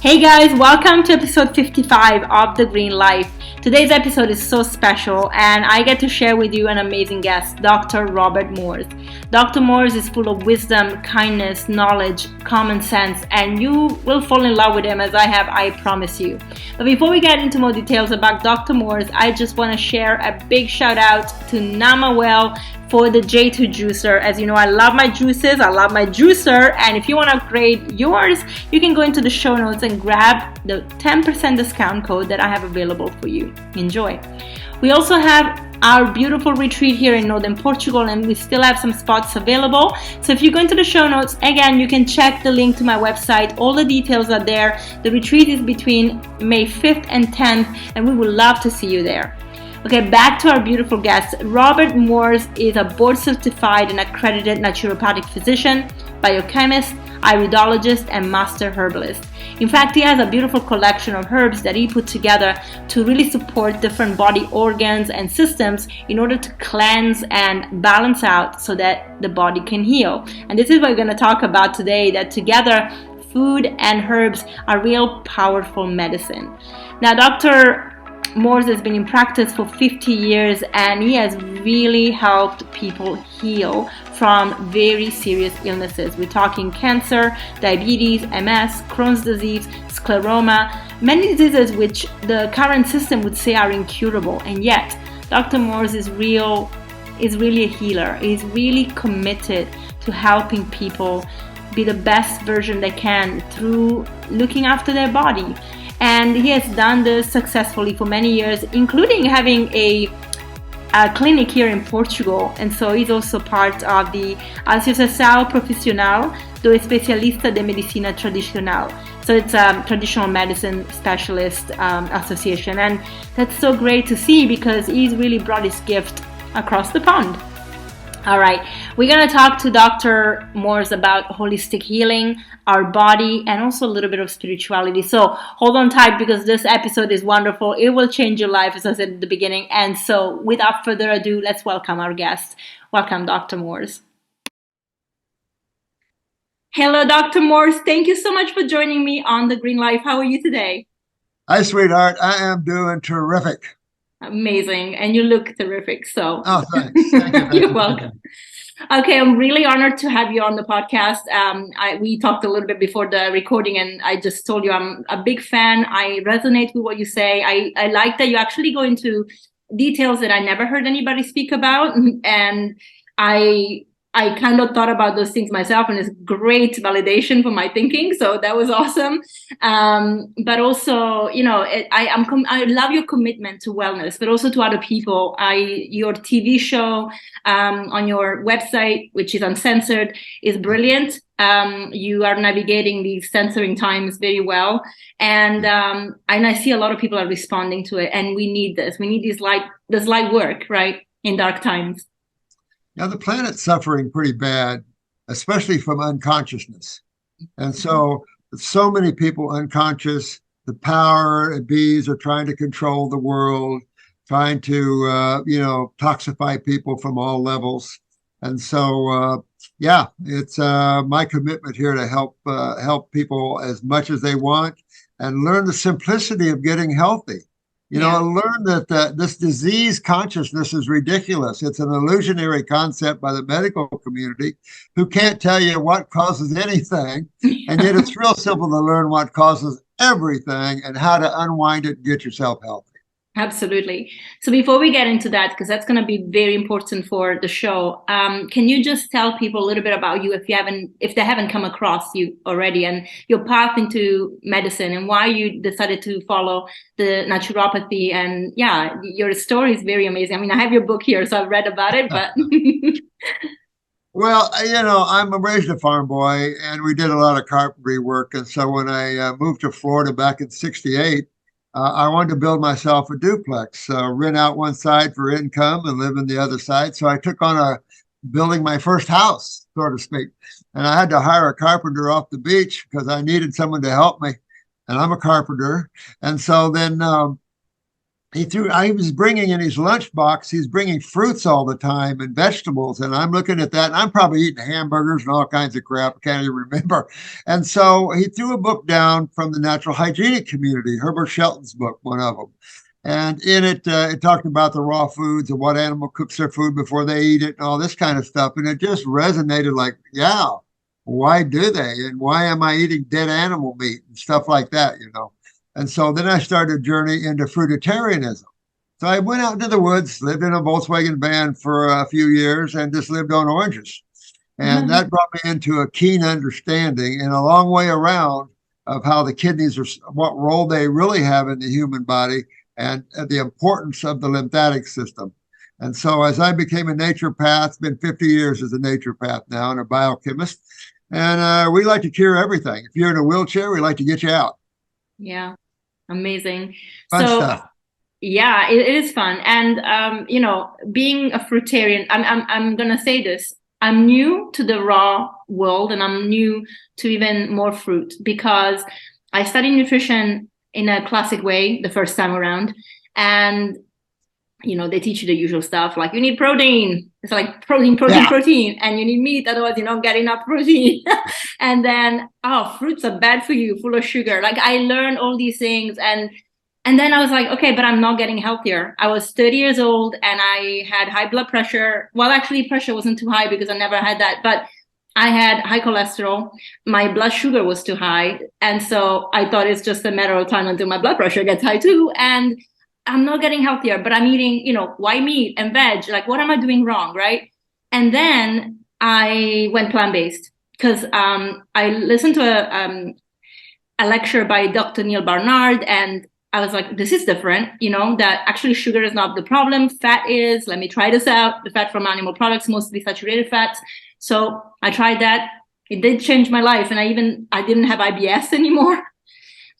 Hey guys, welcome to episode 55 of The Green Life. Today's episode is so special and I get to share with you an amazing guest, Dr. Robert Morse. Dr. Morse is full of wisdom, kindness, knowledge, common sense, and you will fall in love with him as I have, I promise you. But before we get into more details about Dr. Morse, I just want to share a big shout out to Namawell for the J2 juicer. As you know, I love my juices, I love my juicer, and if you want to upgrade yours, you can go into the show notes and grab the 10% discount code that I have available for you. Enjoy. We also have our beautiful retreat here in northern Portugal, and we still have some spots available. So if you go into the show notes, again, you can check the link to my website. All the details are there. The retreat is between May 5th and 10th, and we would love to see you there. Okay, back to our beautiful guest. Robert Morse is a board-certified and accredited naturopathic physician, biochemist, iridologist, and master herbalist. In fact, he has a beautiful collection of herbs that he put together to really support different body organs and systems in order to cleanse and balance out so that the body can heal. And this is what we're going to talk about today, that together food and herbs are real powerful medicine. Now, Dr. Morse has been in practice for 50 years and he has really helped people heal from very serious illnesses. We're talking cancer, diabetes, MS, Crohn's disease, scleroma, many diseases which the current system would say are incurable, and yet Dr. Morse is really a healer. He's really committed to helping people be the best version they can through looking after their body. And he has done this successfully for many years, including having a clinic here in Portugal. And so he's also part of the Associação Profissional do Especialista de Medicina Tradicional. So it's a traditional medicine specialist association. And that's so great to see because he's really brought his gift across the pond. All right, we're going to talk to Dr. Morse about holistic healing, our body, and also a little bit of spirituality. So hold on tight because this episode is wonderful. It will change your life, as I said at the beginning. And so without further ado, let's welcome our guest. Welcome, Dr. Morse. Hello, Dr. Morse. Thank you so much for joining me on The Green Life. How are you today? Hi, sweetheart. I am doing terrific. Amazing. And you look terrific. So thanks. Thank you. You're welcome. Okay, I'm really honored to have you on the podcast. We talked a little bit before the recording, and I just told you I'm a big fan. I resonate with what you say. I like that you actually go into details that I never heard anybody speak about, and I kind of thought about those things myself, and it's great validation for my thinking. So that was awesome. But also, you know, I love your commitment to wellness, but also to other people. Your TV show on your website, which is uncensored, is brilliant. You are navigating these censoring times very well, and I see a lot of people are responding to it, and we need this. We need this light work, right, in dark times. Now, the planet's suffering pretty bad, especially from unconsciousness. And so many people unconscious, the power and bees are trying to control the world, trying to, toxify people from all levels. And so, it's my commitment here to help people as much as they want and learn the simplicity of getting healthy. Learn that this disease consciousness is ridiculous. It's an illusionary concept by the medical community who can't tell you what causes anything. And yet it's real simple to learn what causes everything and how to unwind it and get yourself healthy. Absolutely. So before we get into that, because that's going to be very important for the show, can you just tell people a little bit about you if they haven't come across you already, and your path into medicine and why you decided to follow the naturopathy? And yeah, your story is very amazing. I mean, I have your book here, so I've read about it, but Well, I'm raised a farm boy and we did a lot of carpentry work. And so when I moved to Florida back in '68, I wanted to build myself a duplex, rent out one side for income and live in the other side. So I took on building my first house, so to speak. And I had to hire a carpenter off the beach because I needed someone to help me. And I'm a carpenter. And so then I was bringing in his lunchbox, he's bringing fruits all the time and vegetables. And I'm looking at that and I'm probably eating hamburgers and all kinds of crap. I can't even remember. And so he threw a book down from the natural hygienic community, Herbert Shelton's book, one of them. And in it, it talked about the raw foods and what animal cooks their food before they eat it and all this kind of stuff. And it just resonated like, yeah, why do they? And why am I eating dead animal meat and stuff like that, you know? And so then I started a journey into fruitarianism. So I went out into the woods, lived in a Volkswagen van for a few years, and just lived on oranges. And that brought me into a keen understanding and a long way around of how the kidneys are, what role they really have in the human body, and the importance of the lymphatic system. And so as I became a naturopath, it's been 50 years as a naturopath now and a biochemist. And we like to cure everything. If you're in a wheelchair, we like to get you out. Yeah. Amazing. Fun stuff. Yeah, it is fun. And, you know, being a fruitarian, I'm going to say this. I'm new to the raw world and I'm new to even more fruit because I studied nutrition in a classic way the first time around. And, you know, they teach you the usual stuff like you need protein. It's like protein, and you need meat. Otherwise, you don't get enough protein. And then, oh, fruits are bad for you, full of sugar. Like I learned all these things. And then I was like, okay, but I'm not getting healthier. I was 30 years old and I had high blood pressure. Well, actually, pressure wasn't too high because I never had that. But I had high cholesterol. My blood sugar was too high. And so I thought it's just a matter of time until my blood pressure gets high too. And I'm not getting healthier, but I'm eating, you know, white meat and veg. Like, what am I doing wrong, right? And then I went plant-based because I listened to a lecture by Dr. Neil Barnard, and I was like, this is different, you know, that actually sugar is not the problem. Fat is. Let me try this out. The fat from animal products, mostly saturated fats. So I tried that. It did change my life. And I didn't have IBS anymore.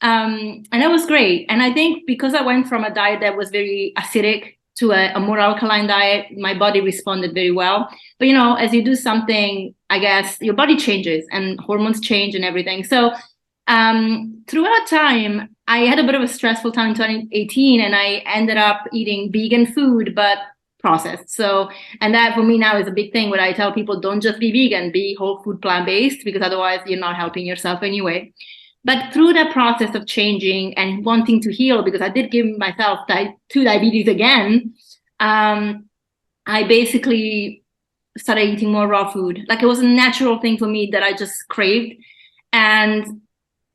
And that was great. And I think because I went from a diet that was very acidic to a more alkaline diet, my body responded very well. But, you know, as you do something, I guess your body changes and hormones change and everything. So throughout time, I had a bit of a stressful time in 2018 and I ended up eating vegan food, but processed. So, and that for me now is a big thing where I tell people, don't just be vegan, be whole food plant-based, because otherwise you're not helping yourself anyway. But through that process of changing and wanting to heal, because I did give myself type 2 diabetes again, I basically started eating more raw food. Like it was a natural thing for me that I just craved. And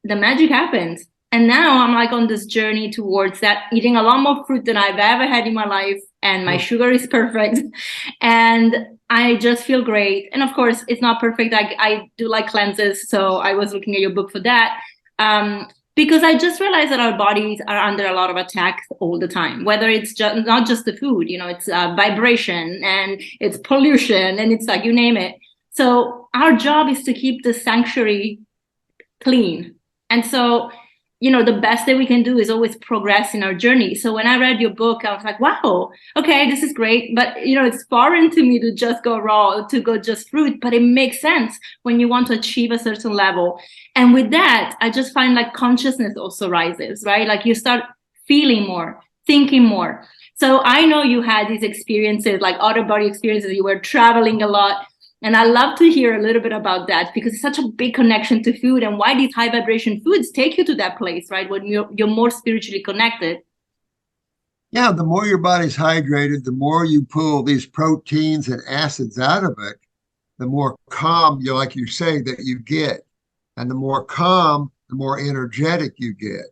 the magic happened. And now I'm like on this journey towards that, eating a lot more fruit than I've ever had in my life. And my sugar is perfect. And I just feel great. And of course, it's not perfect. I do like cleanses. So I was looking at your book for that. Because I just realized that our bodies are under a lot of attack all the time, whether it's just not just the food, you know, it's vibration and it's pollution and it's like, you name it. So our job is to keep the sanctuary clean. And so, you know, the best that we can do is always progress in our journey. So when I read your book, I was like, wow, okay, this is great. But, you know, it's foreign to me to just go raw, to go just fruit. But it makes sense when you want to achieve a certain level. And with that, I just find like consciousness also rises, right? Like you start feeling more, thinking more. So I know you had these experiences, like out of body experiences. You were traveling a lot. And I love to hear a little bit about that because it's such a big connection to food and why these high vibration foods take you to that place, right? When you're more spiritually connected. Yeah, the more your body's hydrated, the more you pull these proteins and acids out of it, the more calm you, like you say, that you get. And the more calm, the more energetic you get.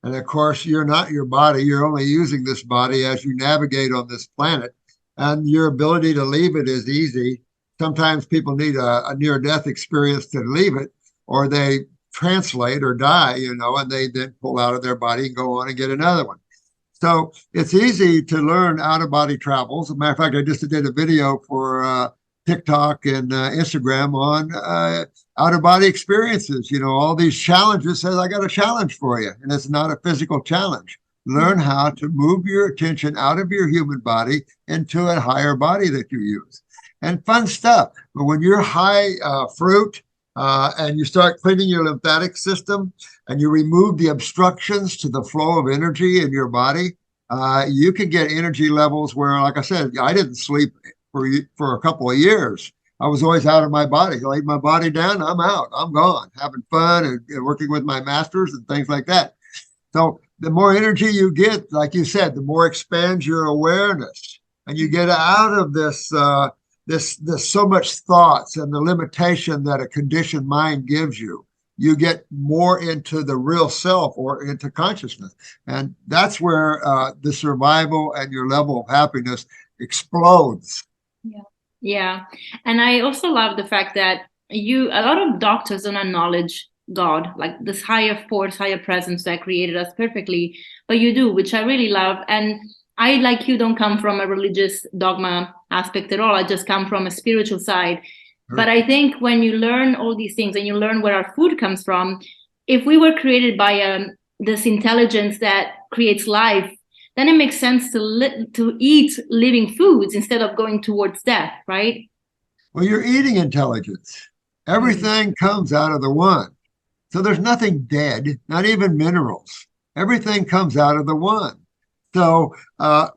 And of course, you're not your body. You're only using this body as you navigate on this planet. And your ability to leave it is easy. Sometimes people need a near-death experience to leave it, or they translate or die, you know, and they then pull out of their body and go on and get another one. So it's easy to learn out-of-body travels. As a matter of fact, I just did a video for TikTok and Instagram on out-of-body experiences. You know, all these challenges says, I got a challenge for you, and it's not a physical challenge. Learn how to move your attention out of your human body into a higher body that you use. And fun stuff. But when you're high fruit and you start cleaning your lymphatic system and you remove the obstructions to the flow of energy in your body, you can get energy levels where, like I said, I didn't sleep for a couple of years. I was always out of my body. I laid my body down, I'm out, I'm gone, having fun and working with my masters and things like that. So the more energy you get, like you said, the more expands your awareness, and you get out of this so much thoughts and the limitation that a conditioned mind gives you. You get more into the real self or into consciousness, and that's where the survival and your level of happiness explodes. Yeah. Yeah. And I also love the fact that a lot of doctors don't acknowledge God, like this higher force, higher presence that created us perfectly, but you do, which I really love. And I, like you, don't come from a religious dogma aspect at all. I just come from a spiritual side. Sure. But I think when you learn all these things and you learn where our food comes from, if we were created by this intelligence that creates life, then it makes sense to eat living foods instead of going towards death, right? Well, you're eating intelligence. Everything comes out of the one. So there's nothing dead, not even minerals. Everything comes out of the one. So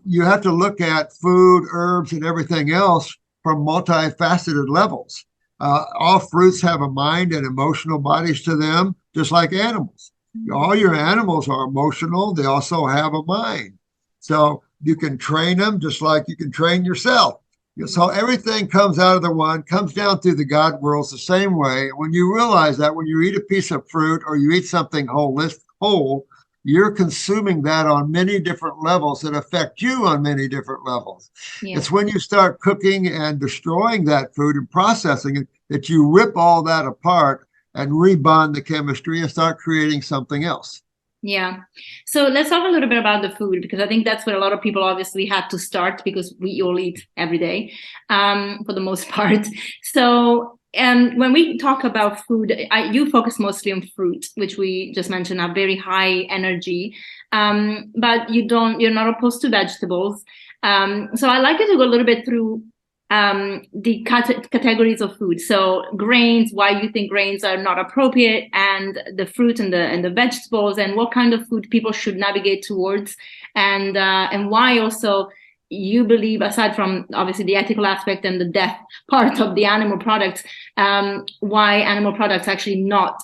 you have to look at food, herbs, and everything else from multifaceted levels. All fruits have a mind and emotional bodies to them, just like animals. All your animals are emotional. They also have a mind. So you can train them just like you can train yourself. So everything comes out of the one, comes down through the God worlds the same way. When you realize that, when you eat a piece of fruit or you eat something whole, you're consuming that on many different levels that affect you on many different levels. Yeah. It's when you start cooking and destroying that food and processing it that you rip all that apart and rebond the chemistry and start creating something else. Yeah. So let's talk a little bit about the food, because I think that's where a lot of people obviously had to start, because we all eat every day, for the most part. So when we talk about food, you focus mostly on fruit, which we just mentioned are very high energy, but you're not opposed to vegetables. So I'd like you to go a little bit through the categories of food. So grains, why you think grains are not appropriate, and the fruit and the vegetables, and what kind of food people should navigate towards, and why also you believe, aside from obviously the ethical aspect and the death part of the animal products, why animal products actually not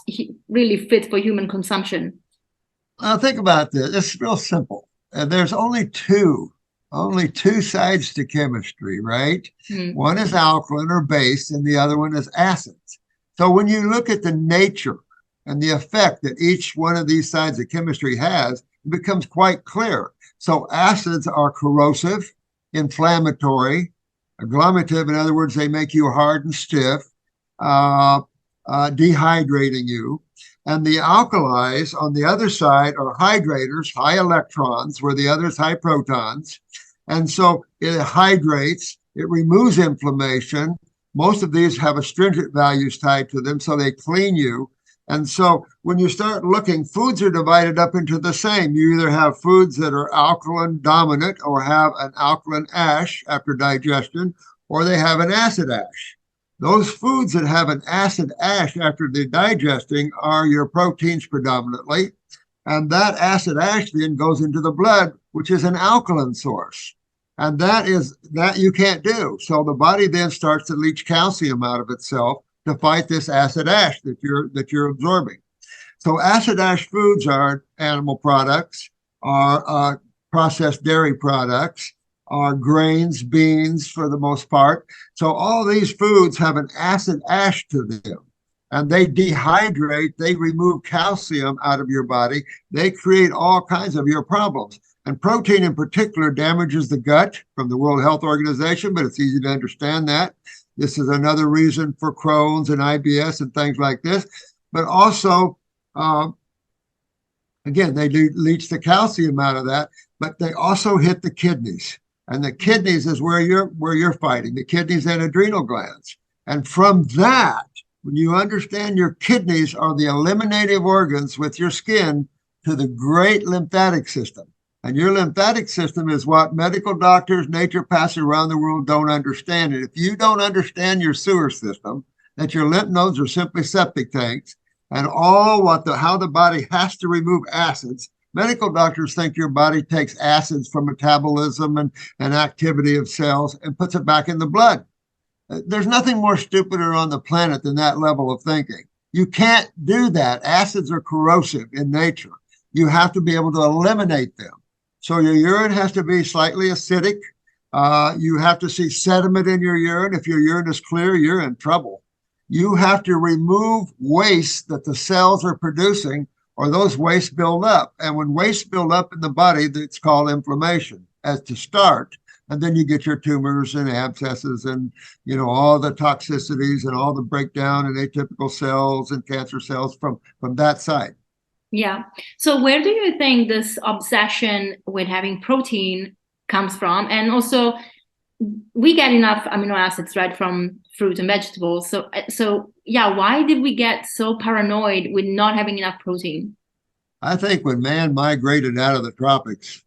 really fit for human consumption. Think about this. It's real simple. There's only two sides to chemistry, right? Mm-hmm. One is alkaline or base, and the other one is acids. So when you look at the nature and the effect that each one of these sides of chemistry has, it becomes quite clear. So acids are corrosive, inflammatory, agglomerative. In other words, they make you hard and stiff, dehydrating you. And the alkalis on the other side are hydrators, high electrons, where the others high protons. And so it hydrates, it removes inflammation. Most of these have astringent values tied to them, so they clean you. And so when you start looking, foods are divided up into the same. You either have foods that are alkaline dominant or have an alkaline ash after digestion, or they have an acid ash. Those foods that have an acid ash after the digesting are your proteins predominantly. And that acid ash then goes into the blood, which is an alkaline source. And that you can't do. So the body then starts to leach calcium out of itself to fight this acid ash that you're absorbing. So acid ash foods are animal products, are processed dairy products, are grains, beans for the most part. So all these foods have an acid ash to them, and they dehydrate, they remove calcium out of your body, they create all kinds of your problems. And protein in particular damages the gut from the World Health Organization, but it's easy to understand that. This is another reason for Crohn's and IBS and things like this. But also, again, they do leach the calcium out of that, but they also hit the kidneys. And the kidneys is where you're fighting, the kidneys and adrenal glands. And from that, when you understand your kidneys are the eliminative organs with your skin to the great lymphatic system. And your lymphatic system is what medical doctors, naturopaths around the world don't understand. And if you don't understand your sewer system, that your lymph nodes are simply septic tanks, and how the body has to remove acids Medical doctors think your body takes acids from metabolism and activity of cells and puts it back in the blood. There's nothing more stupider on the planet than that level of thinking. You can't do that. Acids are corrosive in nature. You have to be able to eliminate them. So your urine has to be slightly acidic. You have to see sediment in your urine. If your urine is clear, you're in trouble. You have to remove waste that the cells are producing, or those wastes build up. And when waste build up in the body, that's called inflammation as to start. And then you get your tumors and abscesses and, all the toxicities and all the breakdown in atypical cells and cancer cells from that side. Yeah. So where do you think this obsession with having protein comes from? And also, we get enough amino acids, right, from fruit and vegetables. So yeah, why did we get so paranoid with not having enough protein? I think when man migrated out of the tropics,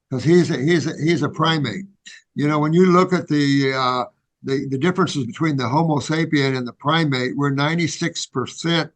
because he's a primate. When you look at the differences between the Homo sapien and the primate, we're 96%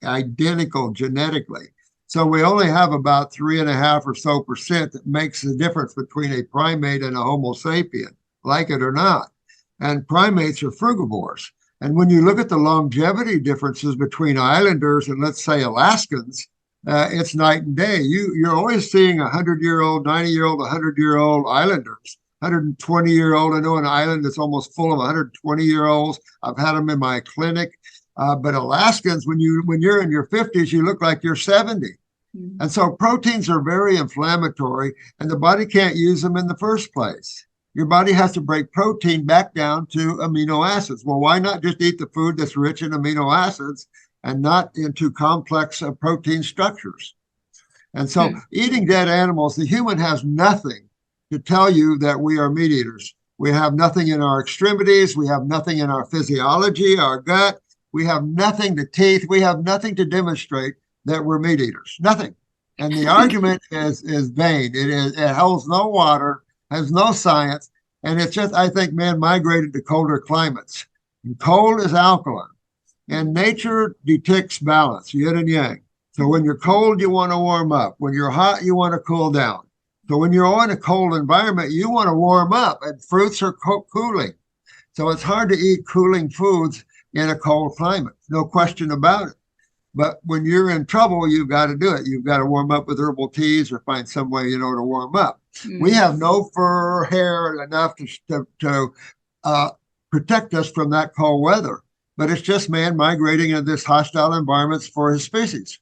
identical genetically. So we only have about 3.5% or so that makes the difference between a primate and a Homo sapien, like it or not. And primates are frugivores. And when you look at the longevity differences between islanders and, let's say, Alaskans, it's night and day. You're always seeing 100-year-old, 90-year-old, 100-year-old islanders, 120-year-old. I know an island that's almost full of 120-year-olds. I've had them in my clinic. But Alaskans, when you're in your 50s, you look like you're 70. Mm-hmm. And so proteins are very inflammatory, and the body can't use them in the first place. Your body has to break protein back down to amino acids. Well, why not just eat the food that's rich in amino acids and not into complex protein structures? And so eating dead animals, the human has nothing to tell you that we are meat eaters. We have nothing in our extremities. We have nothing in our physiology, our gut. We have nothing to teeth. We have nothing to demonstrate that we're meat eaters. Nothing. And the argument is vain. It holds no water, has no science. And it's just, I think, man migrated to colder climates. And cold is alkaline. And nature depicts balance, yin and yang. So when you're cold, you want to warm up. When you're hot, you want to cool down. So when you're in a cold environment, you want to warm up, and fruits are cooling. So it's hard to eat cooling foods in a cold climate, no question about it. But when you're in trouble, you've got to do it. You've got to warm up with herbal teas or find some way, to warm up. Mm. We have no fur, hair enough to protect us from that cold weather. But it's just man migrating into this hostile environments for his species.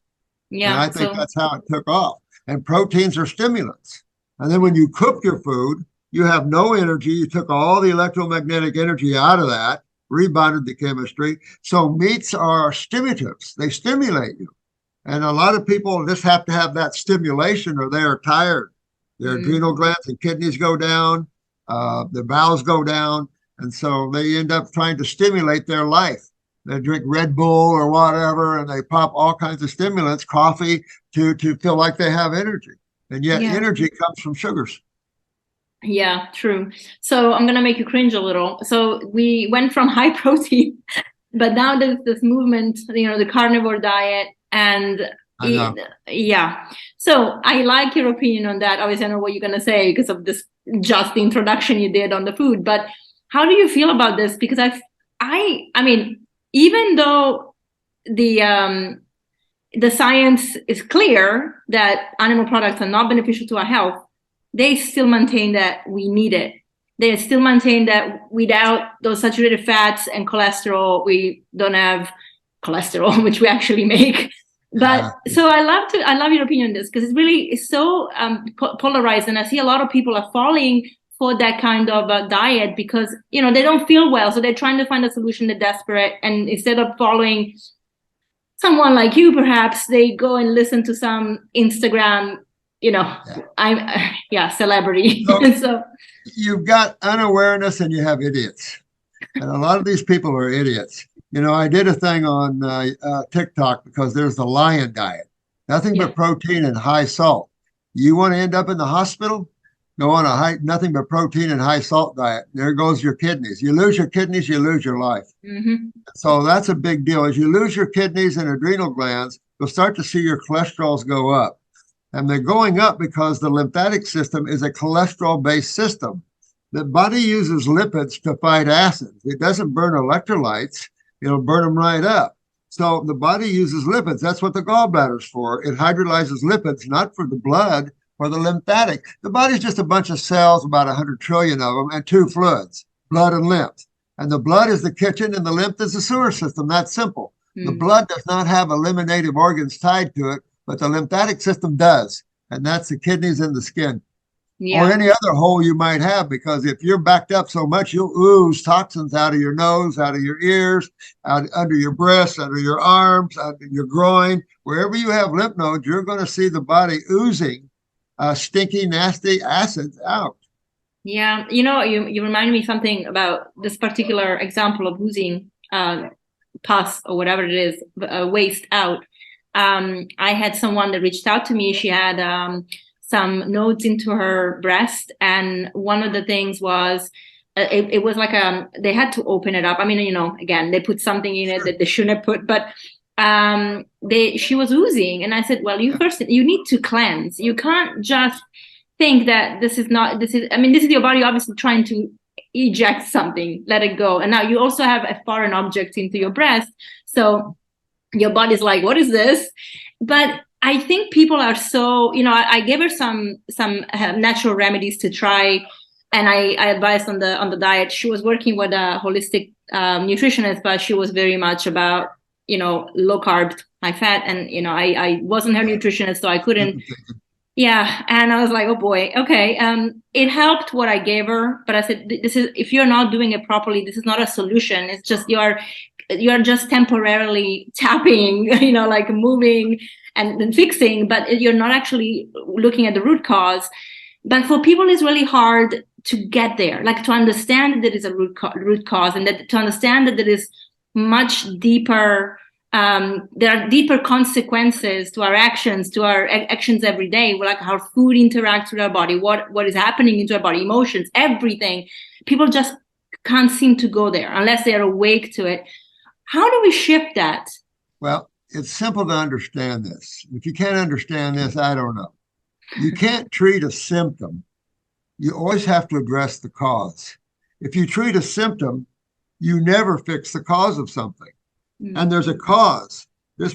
Yeah, and I think that's how it took off. And proteins are stimulants. And then when you cook your food, you have no energy. You took all the electromagnetic energy out of that, rebonded the chemistry. So meats are stimulatives. They stimulate you. And a lot of people just have to have that stimulation or they are tired. Their adrenal glands and kidneys go down, their bowels go down. And so they end up trying to stimulate their life. They drink Red Bull or whatever, and they pop all kinds of stimulants, coffee, to feel like they have energy. And yet energy comes from sugars. Yeah, true. So I'm going to make you cringe a little. So we went from high protein, but now there's this movement, the carnivore diet. And yeah. So I like your opinion on that. Obviously, I know what you're going to say because of this just the introduction you did on the food. But how do you feel about this? Because I mean, even though the science is clear that animal products are not beneficial to our health, they still maintain that we need it. They still maintain that without those saturated fats and cholesterol, we don't have cholesterol, which we actually make. But so I love your opinion on this because it's so polarized, and I see a lot of people are falling for that kind of diet because they don't feel well, so they're trying to find a solution. They're desperate, and instead of following someone like you, perhaps they go and listen to some Instagram, celebrity. So you've got unawareness and you have idiots, and a lot of these people are idiots. I did a thing on TikTok because there's the lion diet, nothing but protein and high salt. You want to end up in the hospital? Go on nothing but protein and high salt diet. There goes your kidneys. You lose your kidneys, you lose your life. Mm-hmm. So that's a big deal. As you lose your kidneys and adrenal glands, you'll start to see your cholesterols go up. And they're going up because the lymphatic system is a cholesterol-based system. The body uses lipids to fight acids. It doesn't burn electrolytes. It'll burn them right up. So the body uses lipids. That's what the gallbladder's for. It hydrolyzes lipids, not for the blood, for the lymphatic. The body's just a bunch of cells, about 100 trillion of them, and two fluids, blood and lymph. And the blood is the kitchen and the lymph is the sewer system. That's simple. The blood does not have eliminative organs tied to it, but the lymphatic system does. And that's the kidneys and the skin. Or any other hole you might have, because if you're backed up so much, you'll ooze toxins out of your nose, out of your ears, out under your breasts, under your arms, under your groin. Wherever you have lymph nodes, you're going to see the body oozing stinky, nasty acids out. Yeah, you remind me something about this particular example of oozing pus or whatever it is, waste out. I had someone that reached out to me. She had some nodes into her breast, and one of the things was it was like they had to open it up. I mean, again, they put something in it that they shouldn't have put, but she was oozing, and I said, well, you need to cleanse. You can't just think that this is your body obviously trying to eject something, let it go. And now you also have a foreign object into your breast, so your body's like, what is this? But I think people are so, I gave her some natural remedies to try, and I advised on the diet. She was working with a holistic nutritionist, but she was very much about, low carb, high fat, and I wasn't her nutritionist, so I couldn't. Yeah, and I was like, oh boy, okay. It helped what I gave her, but I said, if you're not doing it properly, this is not a solution. It's just you're just temporarily tapping, like moving and fixing, but you're not actually looking at the root cause. But for people, it's really hard to get there, like to understand that there is a root cause, and that to understand that there is much deeper, there are deeper consequences to our actions every day, like how food interacts with our body, what is happening into our body, emotions, everything. People just can't seem to go there unless they're awake to it. How do we shift that? Well, it's simple to understand this. If you can't understand this, I don't know. You can't treat a symptom. You always have to address the cause. If you treat a symptom, you never fix the cause of something. And there's a cause.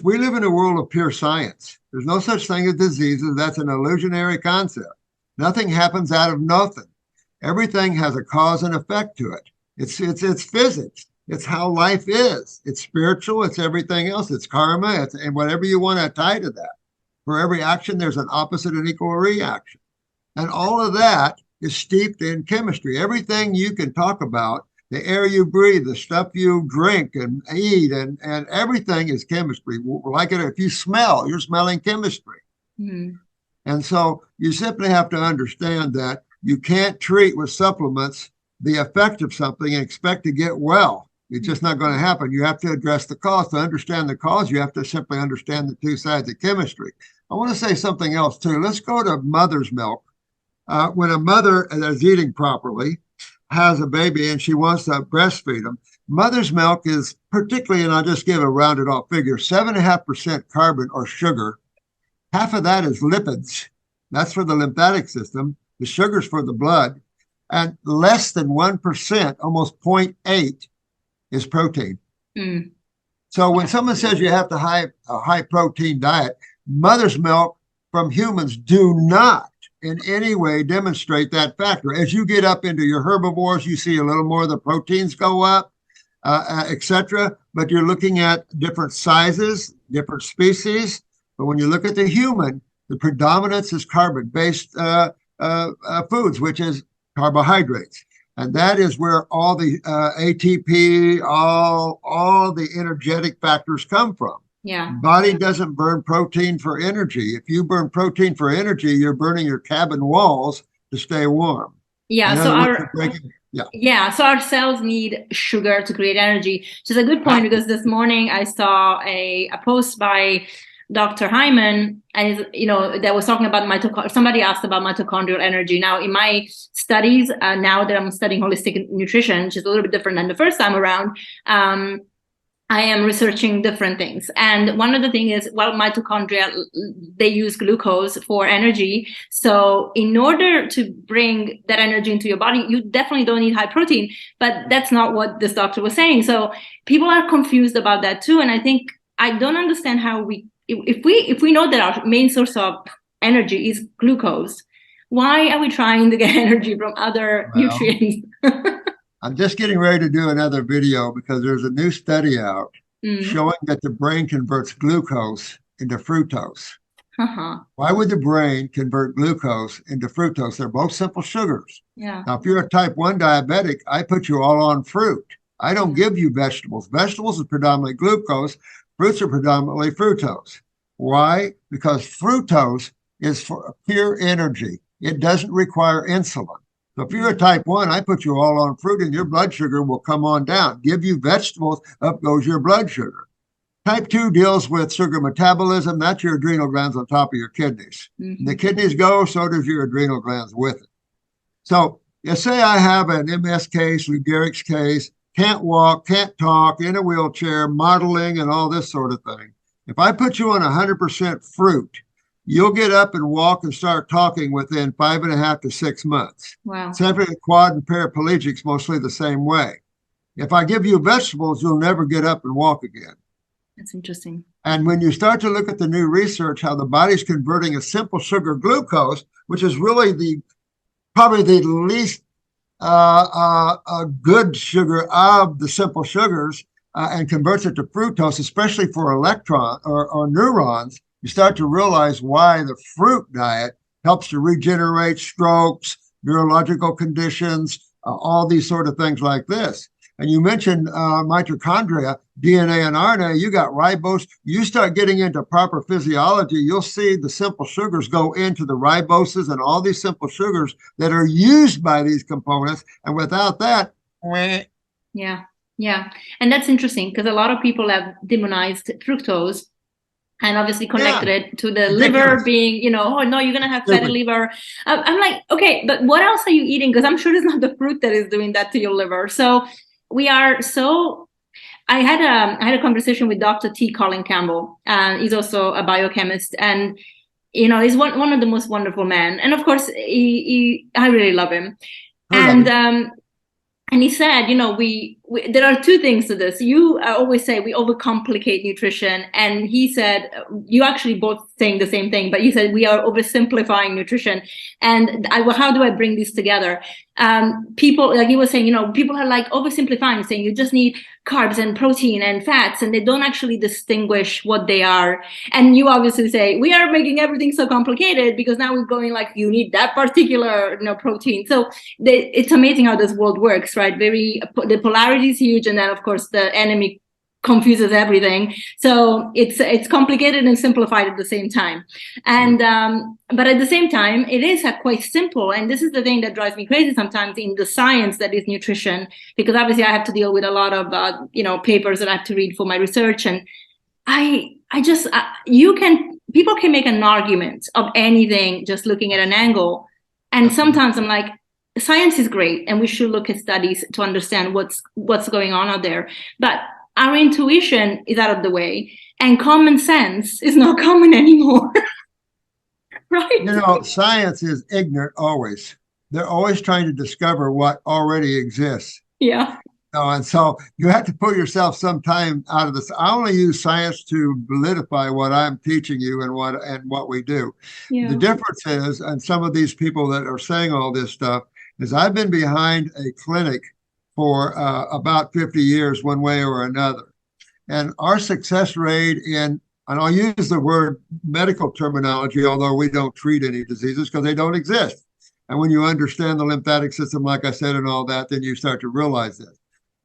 We live in a world of pure science. There's no such thing as diseases. That's an illusionary concept. Nothing happens out of nothing. Everything has a cause and effect to it. It's physics. It's how life is. It's spiritual. It's everything else. It's karma. And whatever you want to tie to that. For every action, there's an opposite and equal reaction. And all of that is steeped in chemistry. Everything you can talk about, the air you breathe, the stuff you drink and eat, and everything is chemistry. Like if you smell, you're smelling chemistry. And so you simply have to understand that you can't treat with supplements the effect of something and expect to get well. It's just not going to happen. You have to address the cause. To understand the cause, you have to simply understand the two sides of chemistry. I want to say something else too. Let's go to mother's milk. When a mother that is eating properly has a baby and she wants to breastfeed them, mother's milk is particularly, and I'll just give a rounded off figure, 7.5% carbon or sugar. Half of that is lipids. That's for the lymphatic system. The sugar's for the blood. And less than 1%, almost 0.8, is protein. So when someone says you have to have a high protein diet, mother's milk from humans do not in any way demonstrate that factor. As you get up into your herbivores, you see a little more of the proteins go up, etc. But you're looking at different sizes, different species. But when you look at the human, the predominance is carbon-based foods, which is carbohydrates. And that is where all the ATP, all the energetic factors come from. Yeah. Body doesn't burn protein for energy. If you burn protein for energy, you're burning your cabin walls to stay warm. Yeah. So our cells need sugar to create energy, which is a good point, because this morning I saw a post by Dr. Hyman, and that was talking about somebody asked about mitochondrial energy. Now, in my studies, now that I'm studying holistic nutrition, which is a little bit different than the first time around, I am researching different things. And one of the things is, well, mitochondria, they use glucose for energy. So in order to bring that energy into your body, you definitely don't need high protein, but that's not what this doctor was saying. So people are confused about that too. And I think I don't understand how if we know that our main source of energy is glucose, why are we trying to get energy from other nutrients? I'm just getting ready to do another video because there's a new study out showing that the brain converts glucose into fructose. Why would the brain convert glucose into fructose? They're both simple sugars. Yeah. Now, if you're a type 1 diabetic, I put you all on fruit. I don't give you vegetables. Vegetables are predominantly glucose. Fruits are predominantly fructose. Why? Because fructose is for pure energy. It doesn't require insulin. So if you're a type 1, I put you all on fruit and your blood sugar will come on down. Give you vegetables, up goes your blood sugar. Type 2 deals with sugar metabolism. That's your adrenal glands on top of your kidneys. The kidneys go, so does your adrenal glands with it. So you say I have an MS case, Lou Gehrig's case, can't walk, can't talk, in a wheelchair, modeling and all this sort of thing. If I put you on 100% fruit, you'll get up and walk and start talking within 5.5 to 6 months. Wow. Separate quad and paraplegics mostly the same way. If I give you vegetables, you'll never get up and walk again. That's interesting. And when you start to look at the new research, how the body's converting a simple sugar glucose, which is really probably the least good sugar of the simple sugars, and converts it to fructose, especially for electron or neurons, you start to realize why the fruit diet helps to regenerate strokes, neurological conditions, all these sort of things like this. And you mentioned mitochondria, DNA and RNA, you got ribose. You start getting into proper physiology, you'll see the simple sugars go into the riboses and all these simple sugars that are used by these components. And without that, yeah. And that's interesting because a lot of people have demonized fructose and obviously connected it to the liver being, oh, no, you're going to have fatty liver. I'm like, okay, but what else are you eating? Because I'm sure it's not the fruit that is doing that to your liver. So I had a conversation with Dr. T. Colin Campbell. He's also a biochemist. And, he's one of the most wonderful men. And of course, I really love him. And he said, there are two things to this. You always say we overcomplicate nutrition. And he said, you actually both saying the same thing, but you said we are oversimplifying nutrition. And how do I bring this together? People, like he was saying, people are like oversimplifying, saying you just need carbs and protein and fats, and they don't actually distinguish what they are. And you obviously say, we are making everything so complicated because now we're going like, you need that particular protein. So it's amazing how this world works, right? The polarity is huge. And then, of course, the enemy confuses everything. So it's complicated and simplified at the same time. And but at the same time, it is quite simple. And this is the thing that drives me crazy sometimes in the science that is nutrition, because obviously I have to deal with a lot of papers that I have to read for my research. And people can make an argument of anything just looking at an angle. And sometimes I'm like, science is great, and we should look at studies to understand what's going on out there. But our intuition is out of the way, and common sense is not common anymore. Right? Science is ignorant always. They're always trying to discover what already exists. Yeah. And so you have to put yourself some time out of this. I only use science to validify what I'm teaching you and what we do. Yeah. The difference is, and some of these people that are saying all this stuff, is I've been behind a clinic for about 50 years, one way or another. And our success rate and I'll use the word medical terminology, although we don't treat any diseases because they don't exist. And when you understand the lymphatic system, like I said, and all that, then you start to realize this.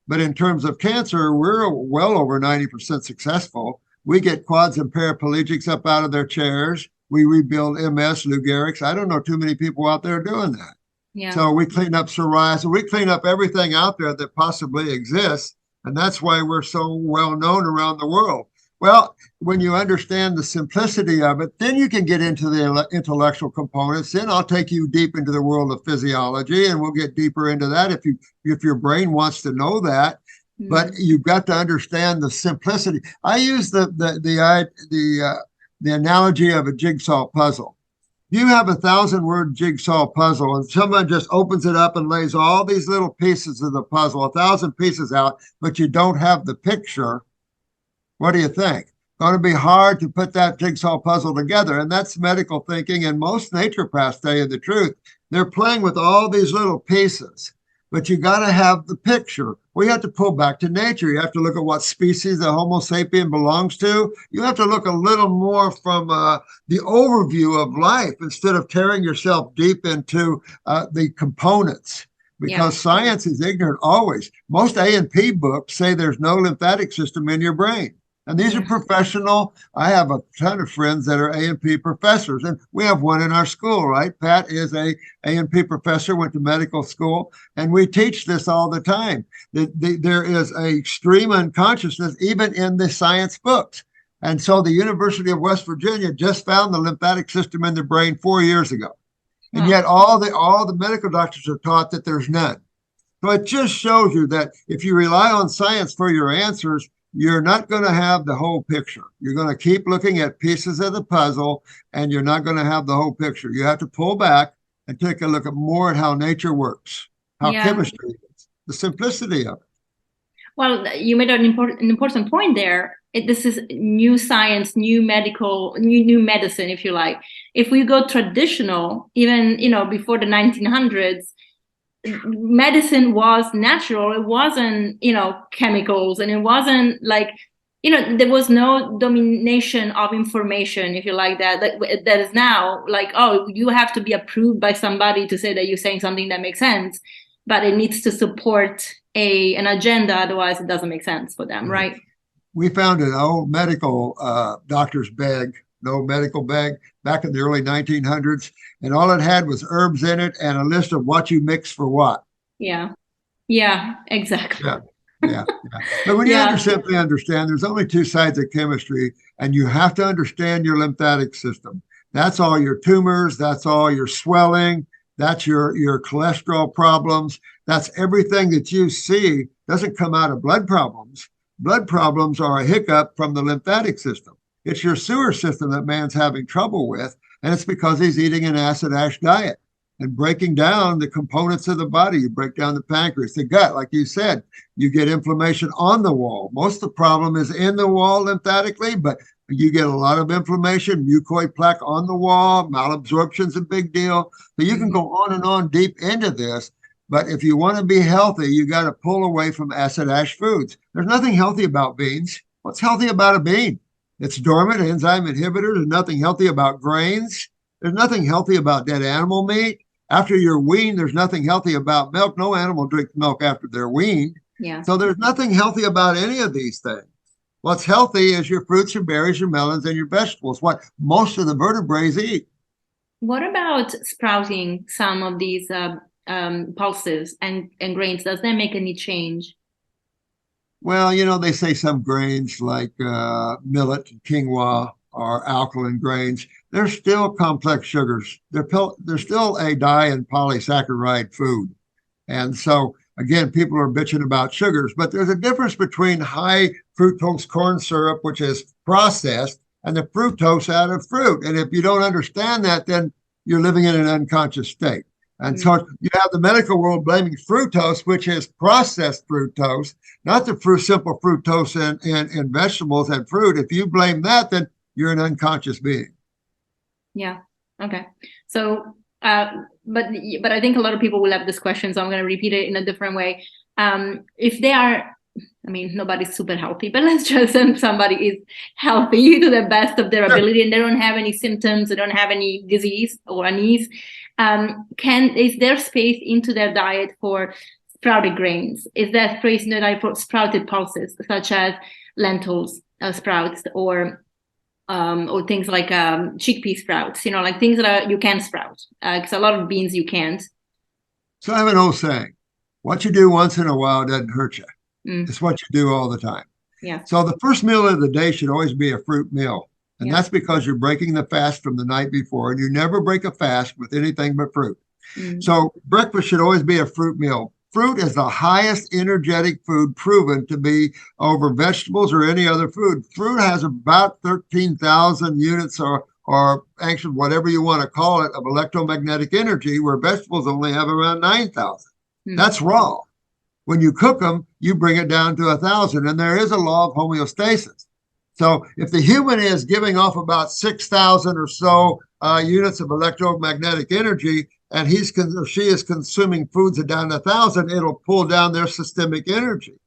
But in terms of cancer, we're well over 90% successful. We get quads and paraplegics up out of their chairs. We rebuild MS, Lou Gehrig's. I don't know too many people out there doing that. Yeah. So we clean up psoriasis. We clean up everything out there that possibly exists. And that's why we're so well known around the world. Well, when you understand the simplicity of it, then you can get into the intellectual components. Then I'll take you deep into the world of physiology, and we'll get deeper into that if your brain wants to know that. But you've got to understand the simplicity. I use the analogy of a jigsaw puzzle. You have 1,000-word jigsaw puzzle, and someone just opens it up and lays all these little pieces of the puzzle, 1,000 pieces out, but you don't have the picture. What do you think? Going to be hard to put that jigsaw puzzle together. And that's medical thinking. And most naturopaths tell you the truth. They're playing with all these little pieces, but you got to have the picture. We have to pull back to nature. You have to look at what species the Homo sapien belongs to. You have to look a little more from the overview of life instead of tearing yourself deep into the components. Because science is ignorant always. Most A&P books say there's no lymphatic system in your brain. And these are professional. I have a ton of friends that are A&P professors, and we have one in our school, right? Pat is a A&P professor, went to medical school, and we teach this all the time. There is an extreme unconsciousness even in the science books. And so the University of West Virginia just found the lymphatic system in the brain 4 years ago. And yet all the medical doctors are taught that there's none. So it just shows you that if you rely on science for your answers, you're not going to have the whole picture. You're going to keep looking at pieces of the puzzle, and you're not going to have the whole picture. You have to pull back and take a look at more at how nature works, how chemistry is, the simplicity of it. Well, you made an important point there. This is new science, new medicine, if you like. If we go traditional, even before the 1900s, medicine was natural. It wasn't chemicals, and it wasn't like there was no domination of information, if you like, that is now like, oh, you have to be approved by somebody to say that you're saying something that makes sense, but it needs to support an agenda, otherwise it doesn't make sense for them, right? We found an old medical doctor's bag, an old medical bag back in the early 1900s, and all it had was herbs in it and a list of what you mix for what. Yeah, exactly. Yeah. But when you simply understand, there's only two sides of chemistry, and you have to understand your lymphatic system. That's all your tumors, that's all your swelling, that's your cholesterol problems. That's everything that you see doesn't come out of blood problems. Blood problems are a hiccup from the lymphatic system. It's your sewer system that man's having trouble with, and it's because he's eating an acid-ash diet and breaking down the components of the body. You break down the pancreas, the gut, like you said. You get inflammation on the wall. Most of the problem is in the wall lymphatically, but you get a lot of inflammation, mucoid plaque on the wall, malabsorption's a big deal. So you can go on and on deep into this. But if you want to be healthy, you got to pull away from acid-ash foods. There's nothing healthy about beans. What's healthy about a bean? It's dormant enzyme inhibitor. There's nothing healthy about grains. There's nothing healthy about dead animal meat. After you're weaned, there's nothing healthy about milk. No animal drinks milk after they're weaned. Yeah. So there's nothing healthy about any of these things. What's healthy is your fruits, your berries, your melons, and your vegetables, what most of the vertebrates eat. What about sprouting some of these pulses and grains? Does that make any change? Well, they say some grains like millet and quinoa are alkaline grains. They're still complex sugars. They're still a di and polysaccharide food. And so, again, people are bitching about sugars, but there's a difference between high fructose corn syrup, which is processed, and the fructose out of fruit. And if you don't understand that, then you're living in an unconscious state. And so you have the medical world blaming fructose, which is processed fructose, not the simple fructose in vegetables and fruit. If you blame that, then you're an unconscious being. Yeah. Okay. So, but I think a lot of people will have this question, so I'm going to repeat it in a different way. If they are, nobody's super healthy, but let's just say somebody is healthy to the best of their ability, and they don't have any symptoms, they don't have any disease or unease. Is there space into their diet for sprouted grains? Is there space in their diet for sprouted pulses, such as lentils sprouts, or things like chickpea sprouts? Like things that you can sprout, because a lot of beans you can't. So I have an old saying: "What you do once in a while doesn't hurt you. It's what you do all the time." Yeah. So the first meal of the day should always be a fruit meal. And that's because you're breaking the fast from the night before, and you never break a fast with anything but fruit. So breakfast should always be a fruit meal. fruit is the highest energetic food proven to be over vegetables or any other food. Fruit has about 13,000 units or actually whatever you want to call it of electromagnetic energy, where vegetables only have around 9,000. That's raw. When you cook them, you bring it down to 1,000, and there is a law of homeostasis. So if the human is giving off about 6,000 or so units of electromagnetic energy, and he is consuming foods at down to 1,000, it'll pull down their systemic energy.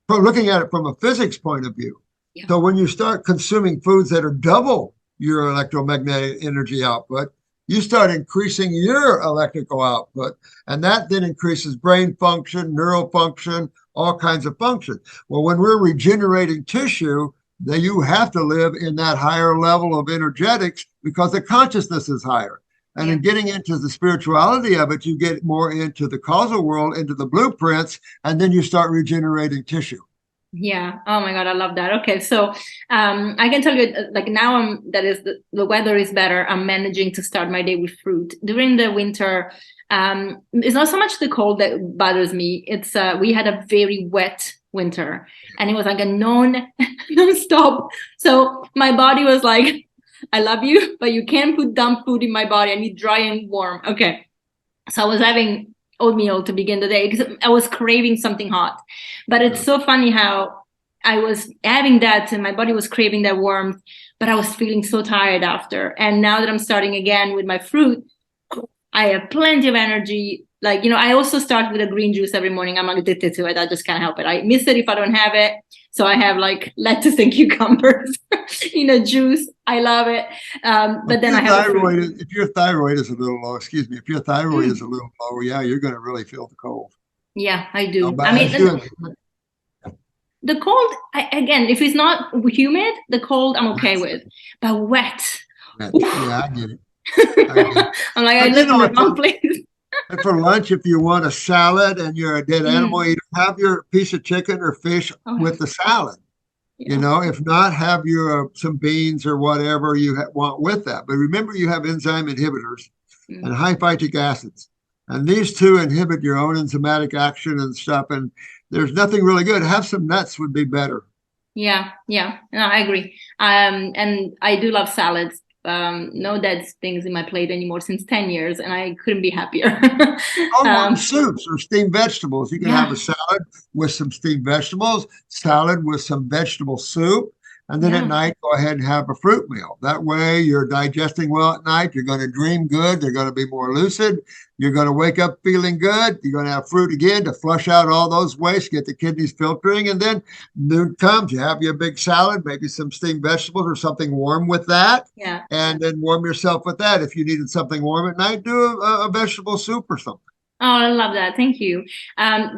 From looking at it from a physics point of view. Yeah. So when you start consuming foods that are double your electromagnetic energy output, you start increasing your electrical output, and that then increases brain function, neural function, all kinds of function. Well, when we're regenerating tissue, then you have to live in that higher level of energetics because the consciousness is higher. And in getting into the spirituality of it, you get more into the causal world, into the blueprints, and then you start regenerating tissue. Yeah. Oh my God, I love that. Okay, so I can tell you, like now, the weather is better. I'm managing to start my day with fruit. During the winter, it's not so much the cold that bothers me. It's we had a very wet winter, and it was like a non-stop. So my body was like, I love you, but you can't put dumb food in my body. I need dry and warm. Okay. So I was having oatmeal to begin the day because I was craving something hot. But it's so funny how I was having that and my body was craving that warmth, but I was feeling so tired after. And now that I'm starting again with my fruit, I have plenty of energy. Like, I also start with a green juice every morning. I'm addicted to it. I just can't help it. I miss it if I don't have it. So I have like lettuce and cucumbers in a juice. I love it. But then I have if your thyroid is a little low, if your thyroid is a little low, yeah, you're going to really feel the cold. Yeah, I do. The cold, again, if it's not humid, the cold I'm okay with. But wet. Yeah, I get it. I'm like, I live in the wrong place. And for lunch, if you want a salad and you're a dead animal eater, have your piece of chicken or fish with the salad. Yeah. If not, have your some beans or whatever you want with that. But remember, you have enzyme inhibitors and high phytic acids. And these two inhibit your own enzymatic action and stuff. And there's nothing really good. Have some nuts would be better. Yeah. No, I agree. And I do love salads. No dead things in my plate anymore since 10 years, and I couldn't be happier. Soups or steamed vegetables. You can have a salad with some steamed vegetables, salad with some vegetable soup, and then at night, go ahead and have a fruit meal. That way, you're digesting well at night. You're going to dream good. They're going to be more lucid. You're going to wake up feeling good. You're going to have fruit again to flush out all those wastes, get the kidneys filtering, and then noon comes. You have your big salad, maybe some steamed vegetables or something warm with that. Yeah. And then warm yourself with that. If you needed something warm at night, do a vegetable soup or something. Oh, I love that. Thank you.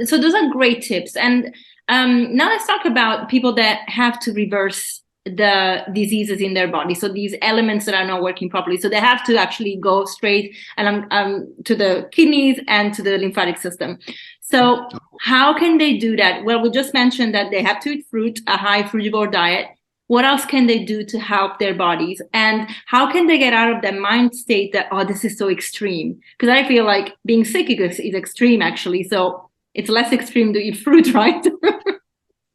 So those are great tips. And now let's talk about people that have to reverse the diseases in their body. So these elements that are not working properly. So they have to actually go straight and to the kidneys and to the lymphatic system. So how can they do that? Well, we just mentioned that they have to eat fruit, a high frugivore diet. What else can they do to help their bodies? And how can they get out of that mind state that, oh, this is so extreme? Because I feel like being sick is extreme, actually. So it's less extreme to eat fruit, right?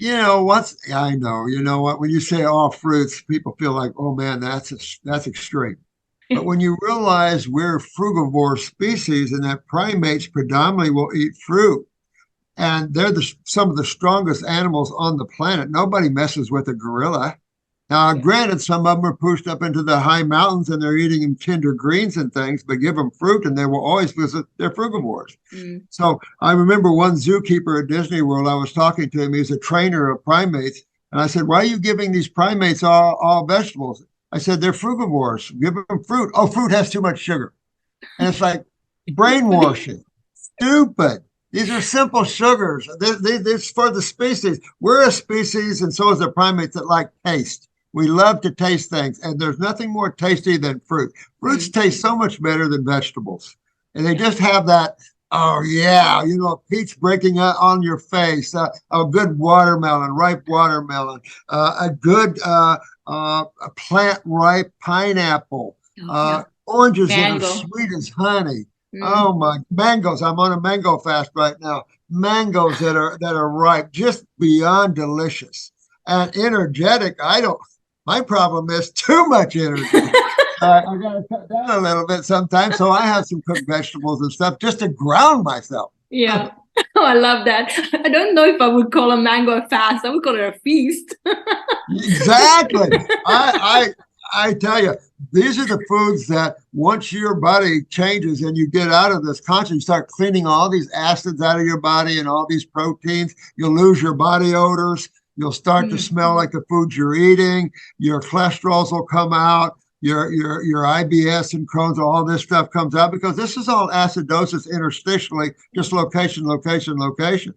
I know, when you say all fruits, people feel like, oh man, that's extreme. But when you realize we're frugivore species and that primates predominantly will eat fruit, and they're some of the strongest animals on the planet. Nobody messes with a gorilla. Now, granted, some of them are pushed up into the high mountains and they're eating tender greens and things, but give them fruit and they will always visit their frugivores. So I remember one zookeeper at Disney World, I was talking to him, he's a trainer of primates. And I said, why are you giving these primates all vegetables? I said, they're frugivores. Give them fruit. Oh, fruit has too much sugar. And it's like brainwashing. Stupid. These are simple sugars. This for the species. We're a species, and so is the primates, that like taste. We love to taste things, and there's nothing more tasty than fruit. Fruits taste so much better than vegetables. And they just have that, oh yeah, peach breaking out on your face, a good watermelon, ripe watermelon, a good plant-ripe pineapple, oranges that are sweet as honey. Oh my, mangoes. I'm on a mango fast right now. mangoes that are ripe, just beyond delicious and energetic. My problem is too much energy. I got to cut down a little bit sometimes. So I have some cooked vegetables and stuff just to ground myself. Yeah. Oh, I love that. I don't know if I would call a mango a fast. I would call it a feast. Exactly. I tell you, these are the foods that once your body changes and you get out of this conscious, you start cleaning all these acids out of your body and all these proteins. You'll lose your body odors. You'll start to smell like the foods you're eating. Your cholesterols will come out. Your IBS and Crohn's, all this stuff comes out because this is all acidosis interstitially, just location, location, location.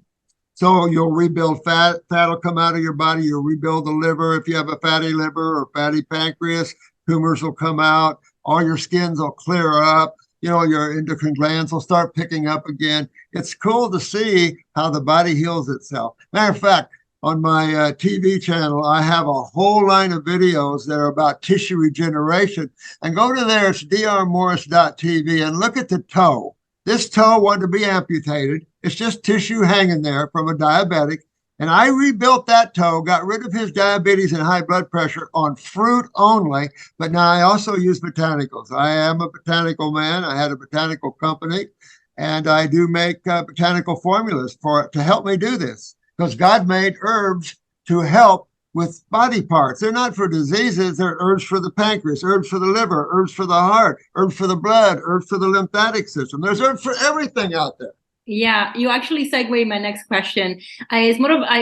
So you'll rebuild fat. Fat will come out of your body. You'll rebuild the liver. If you have a fatty liver or fatty pancreas, tumors will come out. All your skins will clear up. Your endocrine glands will start picking up again. It's cool to see how the body heals itself. Matter of fact, on my TV channel, I have a whole line of videos that are about tissue regeneration. And go to there, it's drmorris.tv, and look at the toe. This toe wanted to be amputated. It's just tissue hanging there from a diabetic. And I rebuilt that toe, got rid of his diabetes and high blood pressure on fruit only. But now I also use botanicals. I am a botanical man. I had a botanical company, and I do make botanical formulas to help me do this. Because God made herbs to help with body parts. They're not for diseases. They're herbs for the pancreas, herbs for the liver, herbs for the heart, herbs for the blood, herbs for the lymphatic system. There's herbs for everything out there. Yeah, you actually segue my next question. I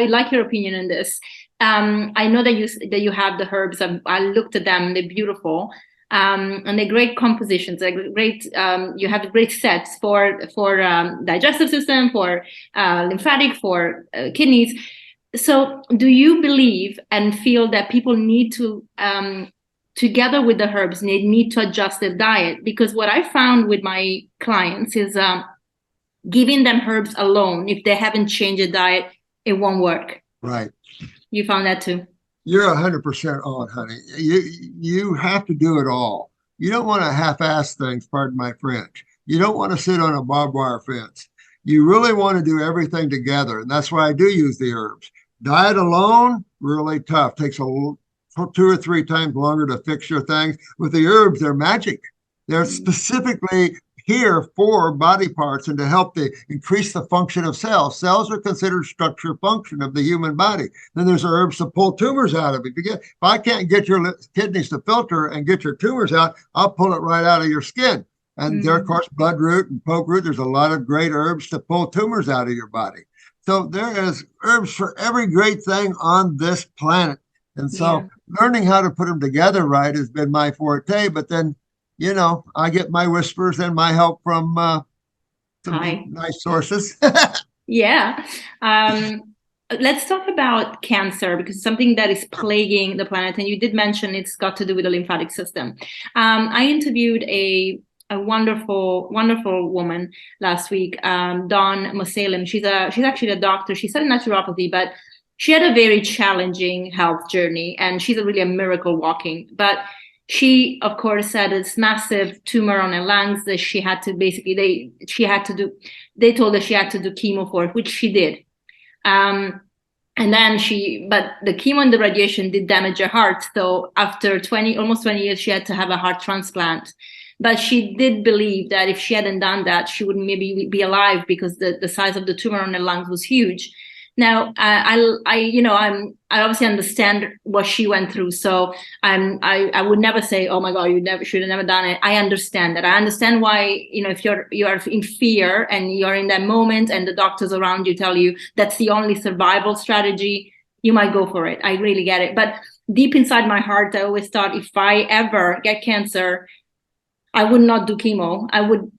like your opinion on this. I know that you have the herbs. I looked at them. They're beautiful. And they're great compositions. They're great. You have great sets for digestive system, for lymphatic, for kidneys. So, do you believe and feel that people need to, together with the herbs, need to adjust their diet? Because what I found with my clients is giving them herbs alone, if they haven't changed their diet, it won't work. Right. You found that too. You're 100% on, honey. You have to do it all. You don't want to half-ass things, pardon my French. You don't want to sit on a barbed wire fence. You really want to do everything together, and that's why I do use the herbs. Diet alone, really tough. Takes 2 or 3 times longer to fix your things. With the herbs, they're magic. They're specifically here for body parts and to help increase the function of cells. Cells are considered structure function of the human body. Then there's herbs to pull tumors out of it. If I can't get your kidneys to filter and get your tumors out, I'll pull it right out of your skin. And there, of course, bloodroot and poke root. There's a lot of great herbs to pull tumors out of your body. So there is herbs for every great thing on this planet. And so learning how to put them together right has been my forte. But then, I get my whispers and my help from some nice sources. Yeah. Let's talk about cancer, because it's something that is plaguing the planet. And you did mention it's got to do with the lymphatic system. I interviewed a wonderful, wonderful woman last week, Dawn Mosalem. She's actually a doctor. She studied naturopathy, but she had a very challenging health journey, and she's really a miracle walking. But she, of course, had this massive tumor on her lungs that she had to they told her she had to do chemo for it, which she did. And then but the chemo and the radiation did damage her heart. So after almost 20 years, she had to have a heart transplant. But she did believe that if she hadn't done that, she would maybe be alive, because the size of the tumor on her lungs was huge. Now, I obviously understand what she went through. So I would never say, oh my God, should have never done it. I understand that. I understand why, if you are in fear and you're in that moment and the doctors around you tell you that's the only survival strategy, you might go for it. I really get it. But deep inside my heart, I always thought if I ever get cancer, I would not do chemo. I would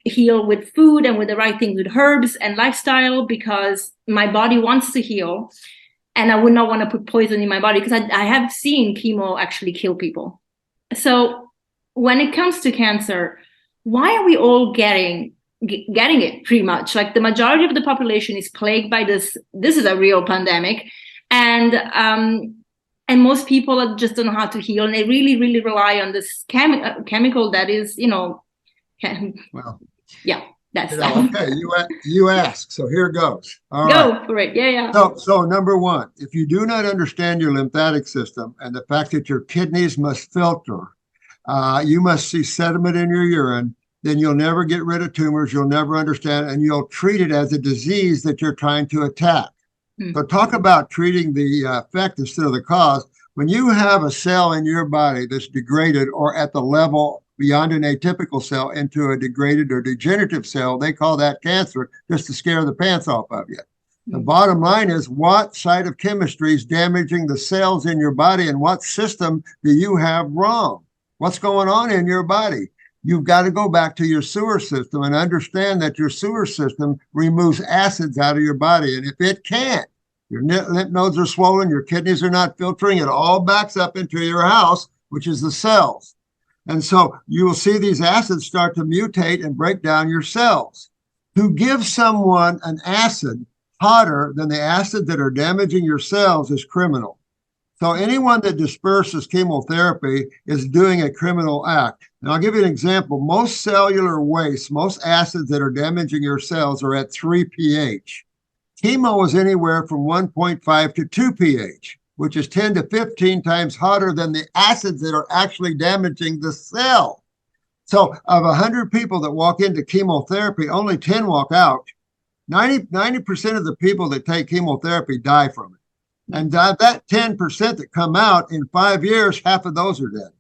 heal with food and with the right things, with herbs and lifestyle, because my body wants to heal, and I would not want to put poison in my body, because I have seen chemo actually kill people. So when it comes to cancer, why are we all getting it pretty much? Like the majority of the population is plagued by this. This is a real pandemic, and most people just don't know how to heal, and they really, really rely on this chemical that is, Well, yeah. That stuff. Okay, you ask. So here goes. All right. Go for it. Yeah, yeah. So number one, if you do not understand your lymphatic system and the fact that your kidneys must filter, you must see sediment in your urine, then you'll never get rid of tumors. You'll never understand, and you'll treat it as a disease that you're trying to attack. So talk about treating the effect instead of the cause. When you have a cell in your body that's degraded or at the level beyond an atypical cell into a degraded or degenerative cell, they call that cancer, just to scare the pants off of you. The bottom line is, what side of chemistry is damaging the cells in your body, and what system do you have wrong? What's going on in your body? You've got to go back to your sewer system and understand that your sewer system removes acids out of your body. And if it can't, your lymph nodes are swollen, your kidneys are not filtering, it all backs up into your house, which is the cells. And so you will see these acids start to mutate and break down your cells. To give someone an acid hotter than the acid that are damaging your cells is criminal. So anyone that disperses chemotherapy is doing a criminal act. And I'll give you an example. Most cellular waste, most acids that are damaging your cells are at 3 pH. Chemo is anywhere from 1.5 to 2 pH, which is 10 to 15 times hotter than the acids that are actually damaging the cell. So of 100 people that walk into chemotherapy, only 10 walk out. 90% of the people that take chemotherapy die from it. And that 10% that come out in 5 years, half of those are dead.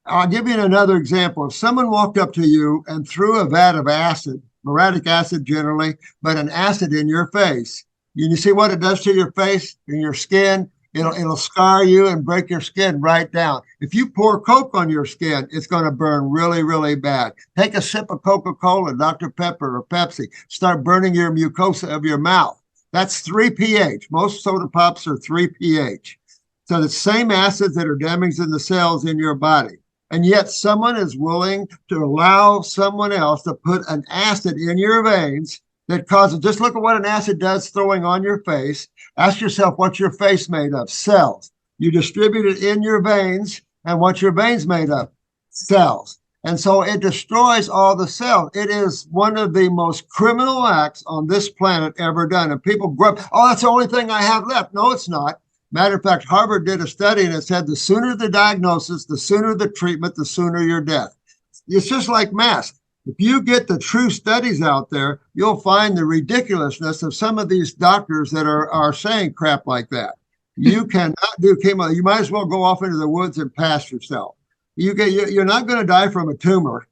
I'll give you another example. If someone walked up to you and threw a vat of acid, muriatic acid generally, but an acid in your face, you see what it does to your face and your skin? It'll scar you and break your skin right down. If you pour Coke on your skin, it's going to burn really, really bad. Take a sip of Coca-Cola, Dr. Pepper, or Pepsi. Start burning your mucosa of your mouth. That's 3 pH. Most soda pops are 3 pH. So the same acids that are damaging the cells in your body. And yet someone is willing to allow someone else to put an acid in your veins that causes, just look at what an acid does throwing on your face. Ask yourself, what's your face made of? Cells. You distribute it in your veins, and what's your veins made of? Cells. And so it destroys all the cells. It is one of the most criminal acts on this planet ever done. And people grump, oh, that's the only thing I have left. No, it's not. Matter of fact, Harvard did a study and it said the sooner the diagnosis, the sooner the treatment, the sooner your death. It's just like masks. If you get the true studies out there, you'll find the ridiculousness of some of these doctors that are saying crap like that. You cannot do chemo. You might as well go off into the woods and pass yourself. You're not going to die from a tumor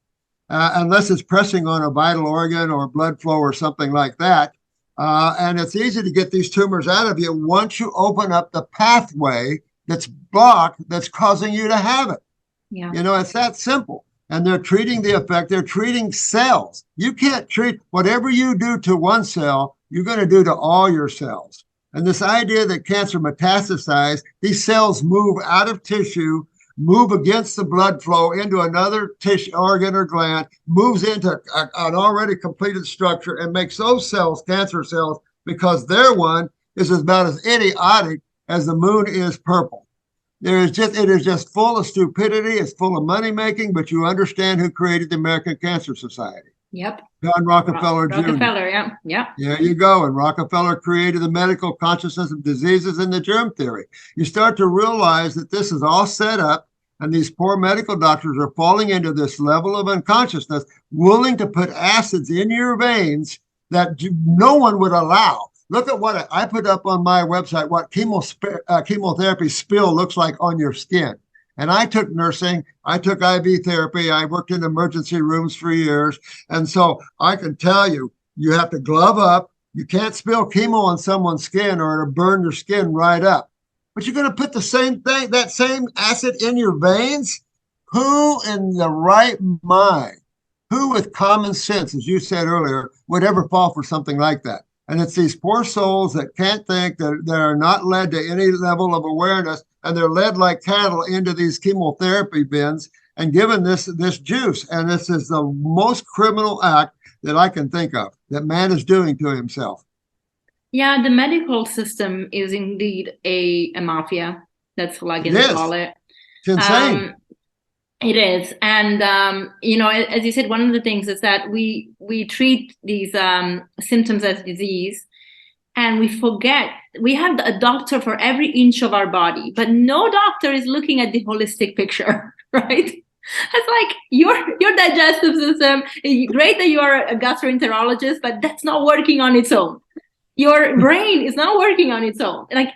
unless it's pressing on a vital organ or blood flow or something like that. And it's easy to get these tumors out of you once you open up the pathway that's blocked, that's causing you to have it. Yeah. It's that simple. And they're treating the effect. They're treating cells. You can't treat whatever you do to one cell, you're going to do to all your cells. And this idea that cancer metastasizes, these cells move out of tissue, move against the blood flow into another tissue, organ or gland, moves into an already completed structure and makes those cells cancer cells because their one is about as idiotic as the moon is purple. It is just full of stupidity. It's full of money making, but you understand who created the American Cancer Society. Yep. John Rockefeller Jr. Rockefeller, yeah. Yeah. There you go. And Rockefeller created the medical consciousness of diseases and the germ theory. You start to realize that this is all set up, and these poor medical doctors are falling into this level of unconsciousness, willing to put acids in your veins that no one would allow. Look at what I put up on my website, what chemotherapy spill looks like on your skin. And I took nursing, I took IV therapy, I worked in emergency rooms for years. And so I can tell you, you have to glove up. You can't spill chemo on someone's skin or it'll burn your skin right up. But you're going to put the same thing, that same acid in your veins? Who in the right mind, who with common sense, as you said earlier, would ever fall for something like that? And it's these poor souls that can't think, that are not led to any level of awareness, and they're led like cattle into these chemotherapy bins and given this juice. And this is the most criminal act that I can think of that man is doing to himself. Yeah, the medical system is indeed a mafia. That's all I can call it. It's insane. It is. And, as you said, one of the things is that we treat these symptoms as disease, and we forget we have a doctor for every inch of our body, but no doctor is looking at the holistic picture, right? It's like your digestive system, great that you are a gastroenterologist, but that's not working on its own. Your brain is not working on its own. Like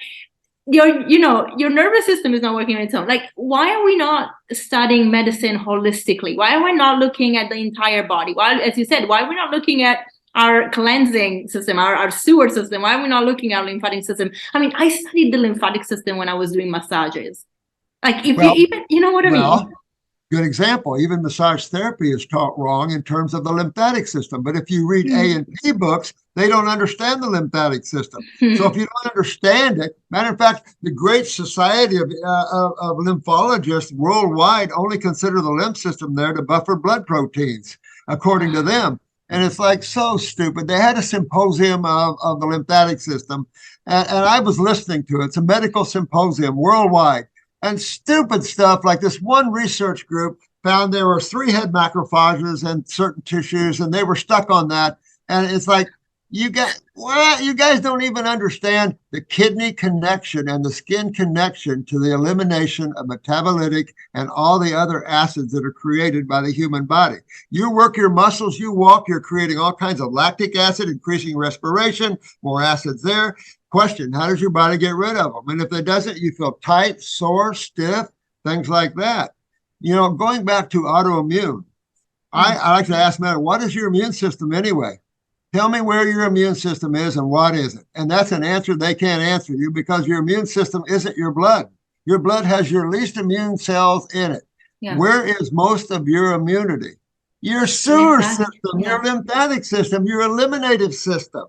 your nervous system is not working on its own. Like, why are we not studying medicine holistically? Why are we not looking at the entire body? Why, as you said, why are we not looking at our cleansing system, our sewer system? Why are we not looking at our lymphatic system? I mean, I studied the lymphatic system when I was doing massages. Like, if Well, you even, you know what I mean? good example. Even massage therapy is taught wrong in terms of the lymphatic system. But if you read A and P books, they don't understand the lymphatic system. So if you don't understand it, matter of fact, the great society of lymphologists worldwide only consider the lymph system there to buffer blood proteins, according to them. And it's like so stupid. They had a symposium of the lymphatic system, and I was listening to it. It's a medical symposium worldwide. And stupid stuff like this one research group found there were 3 head macrophages in certain tissues, and they were stuck on that. And it's like, you guys don't even understand the kidney connection and the skin connection to the elimination of metabolitic and all the other acids that are created by the human body. You work your muscles, you walk, you're creating all kinds of lactic acid, increasing respiration, more acids there. Question, how does your body get rid of them? And if it doesn't, you feel tight, sore, stiff, things like that. Going back to autoimmune, I like to ask men, what is your immune system anyway? Tell me where your immune system is and what is it? And that's an answer they can't answer you, because your immune system isn't your blood. Your blood has your least immune cells in it. Yeah. Where is most of your immunity? Your sewer system, your lymphatic system, your eliminative system.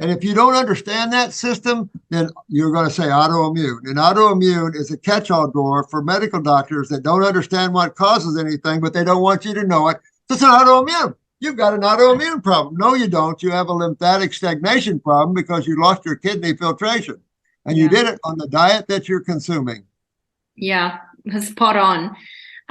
And if you don't understand that system, then you're going to say autoimmune. And autoimmune is a catch-all door for medical doctors that don't understand what causes anything, but they don't want you to know it. So it's an autoimmune. You've got an autoimmune problem. No, you don't. You have a lymphatic stagnation problem because you lost your kidney filtration. And you did it on the diet that you're consuming. Yeah, spot on.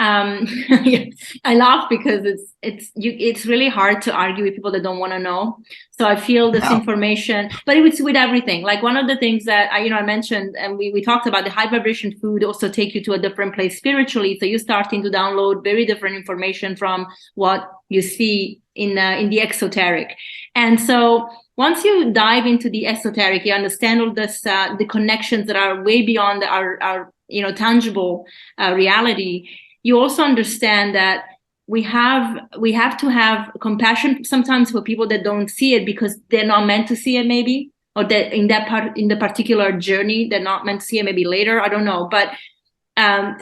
I laugh because it's really hard to argue with people that don't want to know. So I feel this information, but it's with everything. Like, one of the things that I mentioned, and we talked about, the high vibration food also take you to a different place spiritually. So you're starting to download very different information from what you see in the exoteric. And so once you dive into the esoteric, you understand all this, the connections that are way beyond our tangible reality. You also understand that we have to have compassion sometimes for people that don't see it because they're not meant to see it, maybe, or that in the particular journey they're not meant to see it, maybe later, I don't know. But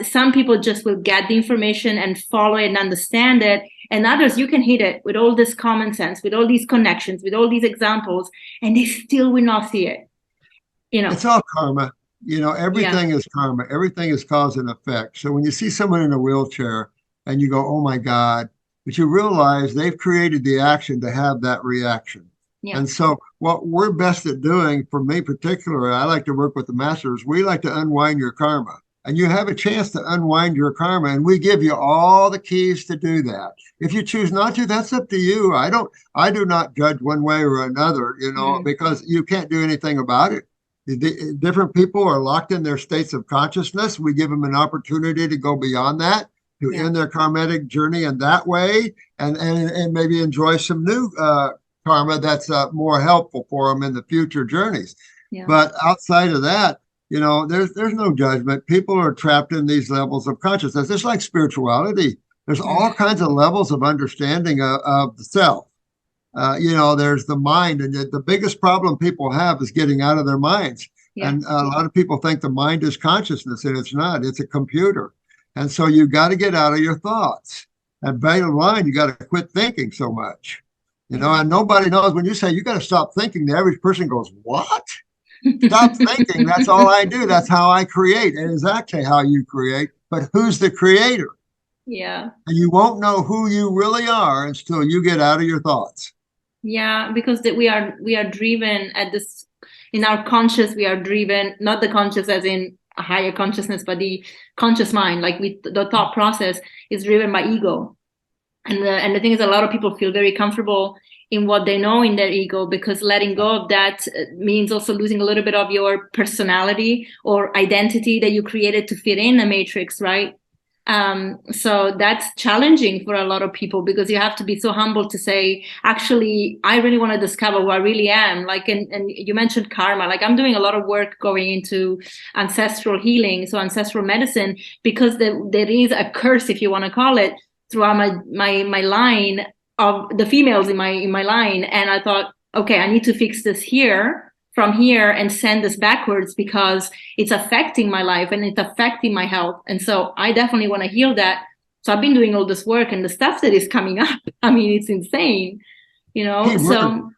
some people just will get the information and follow it and understand it, and others, you can hit it with all this common sense, with all these connections, with all these examples, and they still will not see it. It's all karma. Everything is karma. Everything is cause and effect. So when you see someone in a wheelchair and you go, oh my God, but you realize they've created the action to have that reaction. Yeah. And so what we're best at doing, for me particularly, I like to work with the masters, we like to unwind your karma. And you have a chance to unwind your karma, and we give you all the keys to do that. If you choose not to, that's up to you. I do not judge one way or another, because you can't do anything about it. The different people are locked in their states of consciousness. We give them an opportunity to go beyond that, to end their karmatic journey in that way, and maybe enjoy some new karma that's more helpful for them in the future journeys. Yeah. But outside of that, there's no judgment. People are trapped in these levels of consciousness. It's like spirituality. There's all kinds of levels of understanding of the self. There's the mind, and the biggest problem people have is getting out of their minds. Yeah. And a lot of people think the mind is consciousness, and it's not. It's a computer. And so you got to get out of your thoughts. And bottom line, you got to quit thinking so much. And nobody knows when you say you got to stop thinking, the average person goes, what? Stop thinking. That's all I do. That's how I create. It is actually how you create. But who's the creator? Yeah. And you won't know who you really are until you get out of your thoughts. Yeah, because we are driven at this, in our conscious, we are driven, not the conscious as in a higher consciousness, but the conscious mind, like the thought process is driven by ego. And the thing is, a lot of people feel very comfortable in what they know in their ego, because letting go of that means also losing a little bit of your personality or identity that you created to fit in a matrix, right? So that's challenging for a lot of people, because you have to be so humble to say, actually, I really want to discover who I really am. Like, and you mentioned karma. Like, I'm doing a lot of work going into ancestral healing, so ancestral medicine, because there is a curse, if you want to call it, throughout my line of the females in my line. And I thought, okay, I need to fix this from here and send this backwards, because it's affecting my life and it's affecting my health. And so I definitely want to heal that. So I've been doing all this work, and the stuff that is coming up, I mean, it's insane, you know.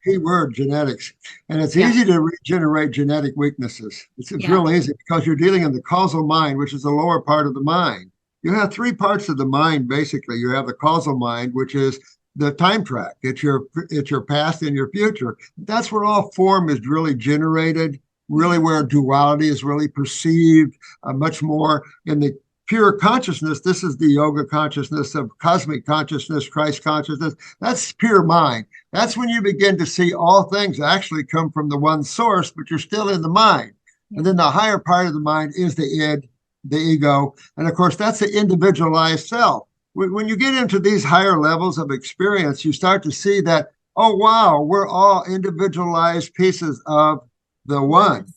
Keyword genetics. And it's easy to regenerate genetic weaknesses. It's real easy, because you're dealing in the causal mind, which is the lower part of the mind. You have three parts of the mind, basically. You have the causal mind, which is the time track. It's your past and your future. That's where all form is really generated, really where duality is really perceived, much more in the pure consciousness. This is the yoga consciousness of cosmic consciousness, Christ consciousness. That's pure mind. That's when you begin to see all things actually come from the one source, but you're still in the mind. And then the higher part of the mind is the id, the ego. And of course, that's the individualized self. When you get into these higher levels of experience, you start to see that, oh, wow, we're all individualized pieces of the one.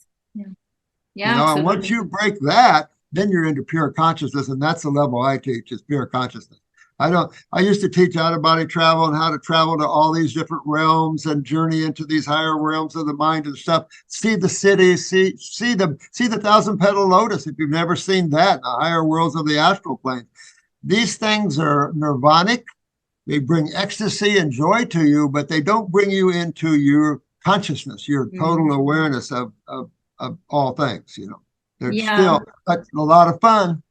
Yeah, and once you break that, then you're into pure consciousness. And that's the level I teach, is pure consciousness. I used to teach out-of-body travel and how to travel to all these different realms and journey into these higher realms of the mind and stuff. See the cities, see the 1,000-petal lotus, if you've never seen that, the higher worlds of the astral plane. These things are nirvanic. They bring ecstasy and joy to you, but they don't bring you into your consciousness, your total awareness of all things, you know. They're still a lot of fun.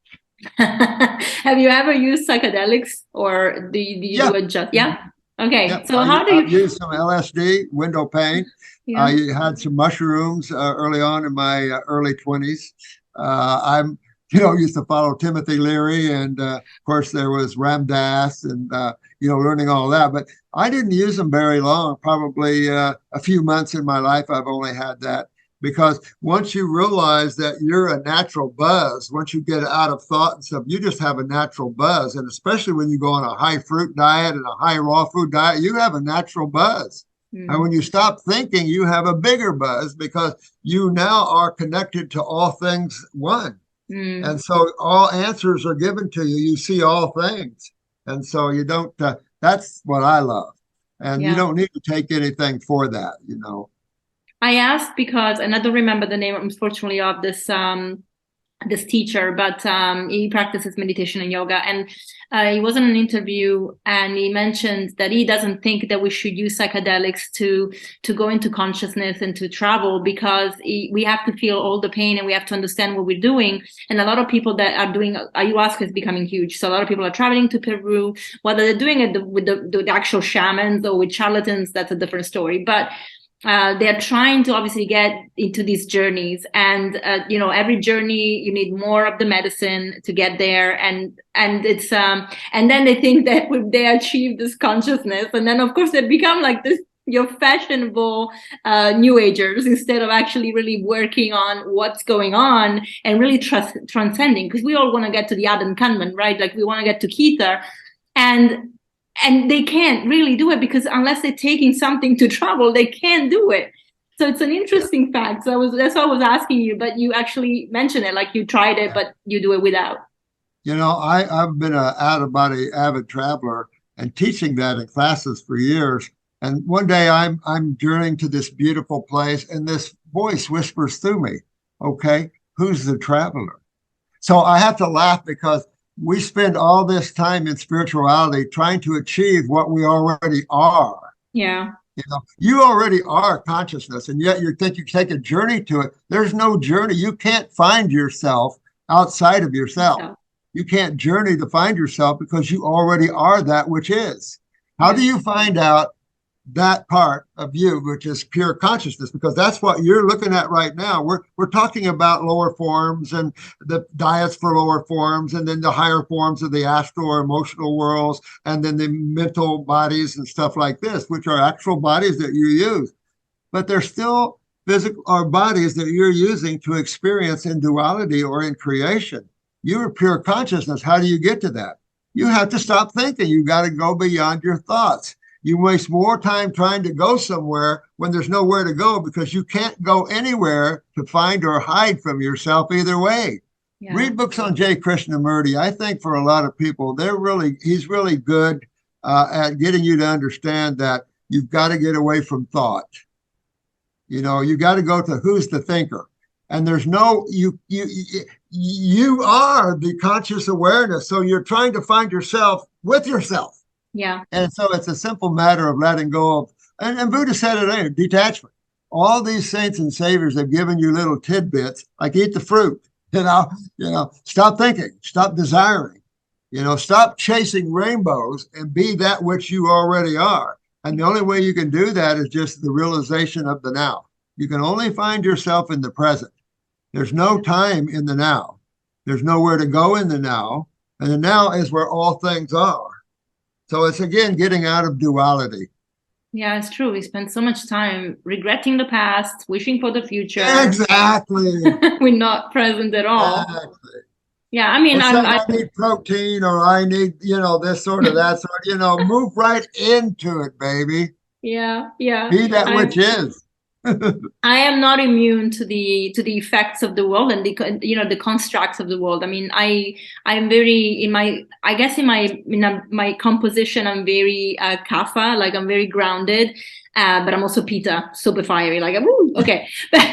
Have you ever used psychedelics, or do you adjust? Yeah. Okay. So how do you use some LSD, window pane? I had some mushrooms early on in my early 20s. I'm used to follow Timothy Leary, and of course there was Ram Dass, and learning all that. But I didn't use them very long. Probably a few months in my life I've only had that. Because once you realize that you're a natural buzz, once you get out of thought and stuff, you just have a natural buzz. And especially when you go on a high fruit diet and a high raw food diet, you have a natural buzz. And when you stop thinking, you have a bigger buzz, because you now are connected to all things one. And so all answers are given to you. You see all things. And so you don't, that's what I love. And you don't need to take anything for that, you know. I asked because, and I don't remember the name, unfortunately, of this teacher, but he practices meditation and yoga, and he was in an interview, and he mentioned that he doesn't think that we should use psychedelics to go into consciousness and to travel, because we have to feel all the pain and we have to understand what we're doing. And a lot of people that are doing ayahuasca is becoming huge. So a lot of people are traveling to Peru, whether they're doing it with the actual shamans or with charlatans, that's a different story. But they're trying to obviously get into these journeys, and every journey you need more of the medicine to get there, and it's and then they think that they achieve this consciousness, and then of course they become like this fashionable new agers, instead of actually really working on what's going on and really transcending, because we all want to get to the Adam Kanban, right? Like we want to get to Keter, and they can't really do it, because unless they're taking something to travel, they can't do it. So it's an interesting fact. So that's why I was asking you, but you actually mentioned it, like you tried it, but you do it without. I've been an out-of-body avid traveler and teaching that in classes for years. And one day I'm journeying to this beautiful place, and this voice whispers through me, okay, who's the traveler? So I have to laugh, because we spend all this time in spirituality trying to achieve what we already are. Yeah. You already are consciousness, and yet you think you take a journey to it. There's no journey. You can't find yourself outside of yourself. You can't journey to find yourself, because you already are that which is. How do you find out that part of you, which is pure consciousness, because that's what you're looking at right now. We're talking about lower forms and the diets for lower forms, and then the higher forms of the astral or emotional worlds, and then the mental bodies and stuff like this, which are actual bodies that you use. But they're still physical or bodies that you're using to experience in duality or in creation. You're pure consciousness. How do you get to that? You have to stop thinking. You got to go beyond your thoughts. You waste more time trying to go somewhere when there's nowhere to go, because you can't go anywhere to find or hide from yourself either way. Yeah. Read books on J. Krishnamurti. I think for a lot of people, he's really good at getting you to understand that you've got to get away from thought. You got to go to who's the thinker. And there's no, you are the conscious awareness. So you're trying to find yourself with yourself. Yeah. And so it's a simple matter of letting go of, and Buddha said it earlier, detachment. All these saints and saviors have given you little tidbits, like eat the fruit, stop thinking, stop desiring, stop chasing rainbows and be that which you already are. And the only way you can do that is just the realization of the now. You can only find yourself in the present. There's no time in the now. There's nowhere to go in the now. And the now is where all things are. So it's, again, getting out of duality. Yeah, it's true. We spend so much time regretting the past, wishing for the future. Exactly. We're not present at all. Exactly. Yeah, I mean, I need protein, or I need, this sort of that sort. Move right into it, baby. Yeah. Be that which is. I am not immune to the effects of the world and the constructs of the world. I mean, I'm very in my composition, I'm very kapha, like I'm very grounded, but I'm also pitta, super fiery, like okay.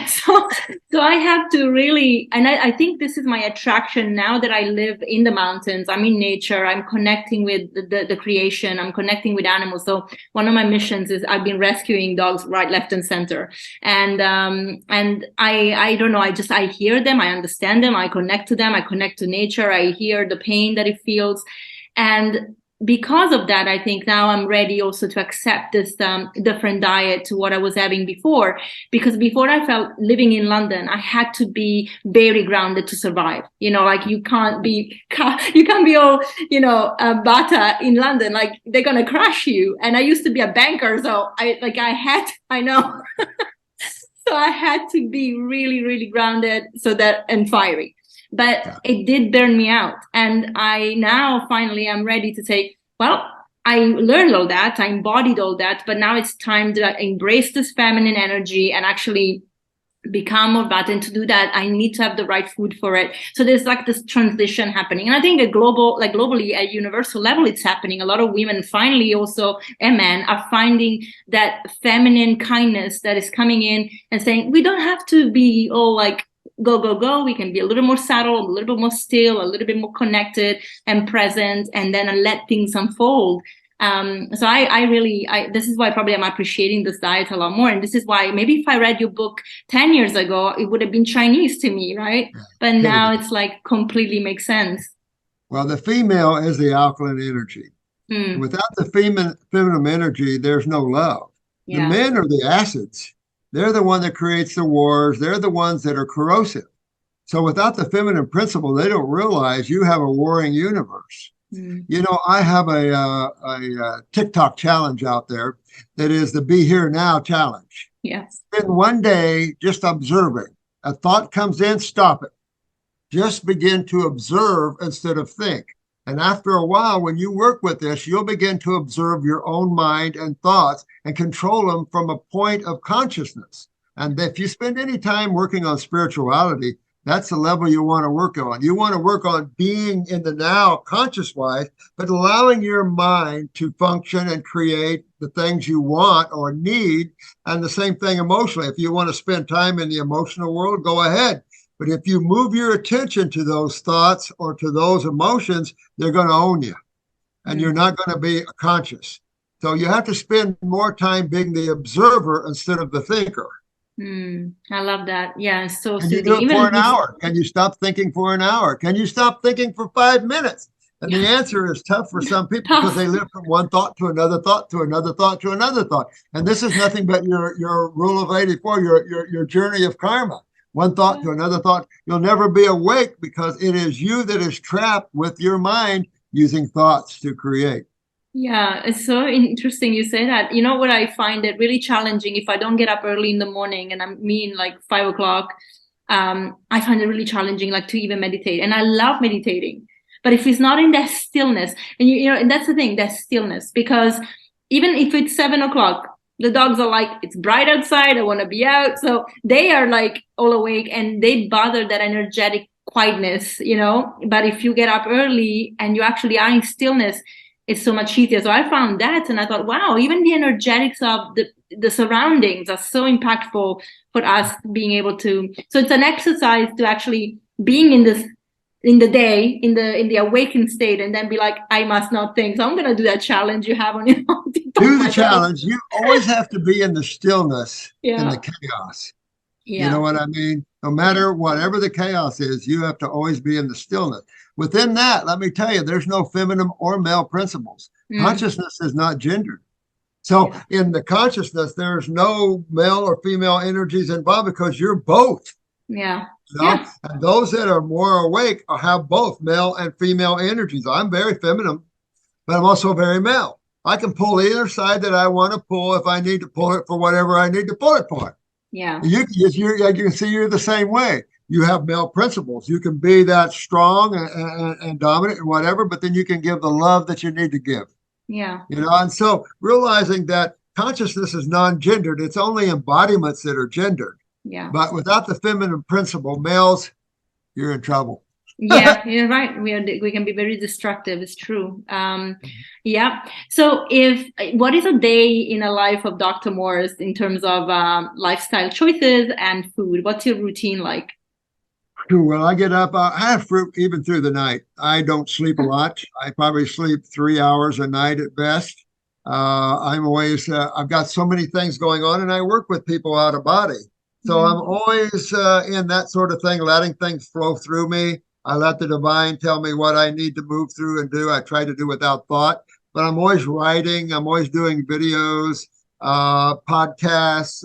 So I have to really, and I think this is my attraction now that I live in the mountains. I'm in nature. I'm connecting with the creation. I'm connecting with animals. So one of my missions is I've been rescuing dogs right, left, and center. And I don't know. I hear them. I understand them. I connect to them. I connect to nature. I hear the pain that it feels, and because of that, I think now I'm ready also to accept this different diet to what I was having before. Because before, I felt living in London, I had to be very grounded to survive. Like you can't be all, bata in London, like they're going to crush you. And I used to be a banker. So I know. So I had to be really, really grounded and fiery. But it did burn me out. And I now finally am ready to say, well, I learned all that, I embodied all that, but now it's time to embrace this feminine energy and actually become more bad. And to do that, I need to have the right food for it. So there's like this transition happening. And I think globally, at universal level, it's happening. A lot of women finally also, and men, are finding that feminine kindness that is coming in and saying, we don't have to be all like, go. We can be a little more subtle, a little bit more still, a little bit more connected and present, and then let things unfold. So I really, this is why probably I'm appreciating this diet a lot more. And this is why maybe if I read your book 10 years ago, it would have been Chinese to me, right? But now it's like completely makes sense. Well, the female is the alkaline energy. Without the feminine energy, there's no love. Yeah. The men are the acids. They're the one that creates the wars. They're the ones that are corrosive. So without the feminine principle, they don't realize you have a warring universe. I have a TikTok challenge out there that is the Be Here Now challenge. Yes. Spend one day just observing. A thought comes in, stop it. Just begin to observe instead of think. And after a while, when you work with this, you'll begin to observe your own mind and thoughts and control them from a point of consciousness. And if you spend any time working on spirituality, that's the level you want to work on. You want to work on being in the now conscious-wise, but allowing your mind to function and create the things you want or need. And the same thing emotionally. If you want to spend time in the emotional world, go ahead. But if you move your attention to those thoughts or to those emotions, they're going to own you. And you're not going to be conscious. So you have to spend more time being the observer instead of the thinker. I love that. Yeah, so can you do it for an hour? Can you stop thinking for an hour? Can you stop thinking for 5 minutes? And the answer is tough for some people because Tough. they live from one thought to another thought to another thought to another thought. And this is nothing but your rule of 84, your journey of karma. One thought to another thought. You'll never be awake because it is you that is trapped with your mind using thoughts to create. Yeah, it's so interesting you say that. You know what I find it really challenging if I don't get up early in the morning and I mean like 5 o'clock, I find it really challenging like to even meditate. And I love meditating. But if it's not in that stillness, and you know, and that's the thing, that stillness, because even if it's 7 o'clock, the dogs are like, it's bright outside, I want to be out. So they are like all awake and they bother that energetic quietness, you know. But if you get up early and you actually are in stillness, it's so much easier. So I found that and I thought, wow, even the energetics of the surroundings are so impactful for us being able to. So it's an exercise to actually being in this in the day, in the awakened state, and then be like, I must not think. So I'm gonna do that challenge you have on your Do the challenge. You always have to be in the stillness and yeah. the chaos. You know Yeah. what I mean? No matter whatever the chaos is, you have to always be in the stillness. Within that, let me tell you, there's no feminine or male principles. Consciousness is not gendered. So Yeah. in the consciousness, there's no male or female energies involved because you're both. Yeah. You know? Yeah. And those that are more awake have both male and female energies. I'm very feminine, but I'm also very male. I can pull either side that I want to pull if I need to pull it for whatever I need to pull it for. Yeah. You can see you're the same way. You have male principles. You can be that strong and dominant and whatever, but then you can give the love that you need to give. Yeah. You know, and so realizing that consciousness is non-gendered, it's only embodiments that are gendered. Yeah. But without the feminine principle, males, you're in trouble. Yeah, you're right. We can be very destructive. It's true. Yeah. So, what is a day in a life of Dr. Morse in terms of lifestyle choices and food? What's your routine like? Well, I get up. I have fruit even through the night. I don't sleep a lot. I probably sleep 3 hours a night at best. I'm always, I've got so many things going on, and I work with people out of body. So I'm always in that sort of thing, letting things flow through me. I let the divine tell me what I need to move through and do. I try to do without thought, but I'm always writing. I'm always doing videos, podcasts.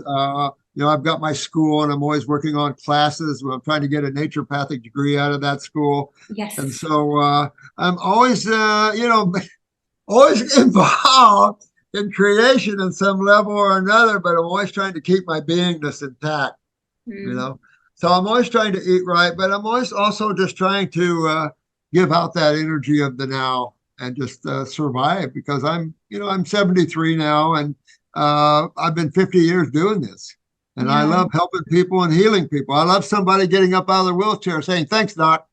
I've got my school and I'm always working on classes. I'm trying to get a naturopathic degree out of that school. Yes. And so I'm always, always involved in creation in some level or another, but I'm always trying to keep my beingness intact, you know? So I'm always trying to eat right, but I'm always also just trying to give out that energy of the now and just survive because I'm 73 now and I've been 50 years doing this. And I love helping people and healing people. I love somebody getting up out of their wheelchair saying, thanks, Doc.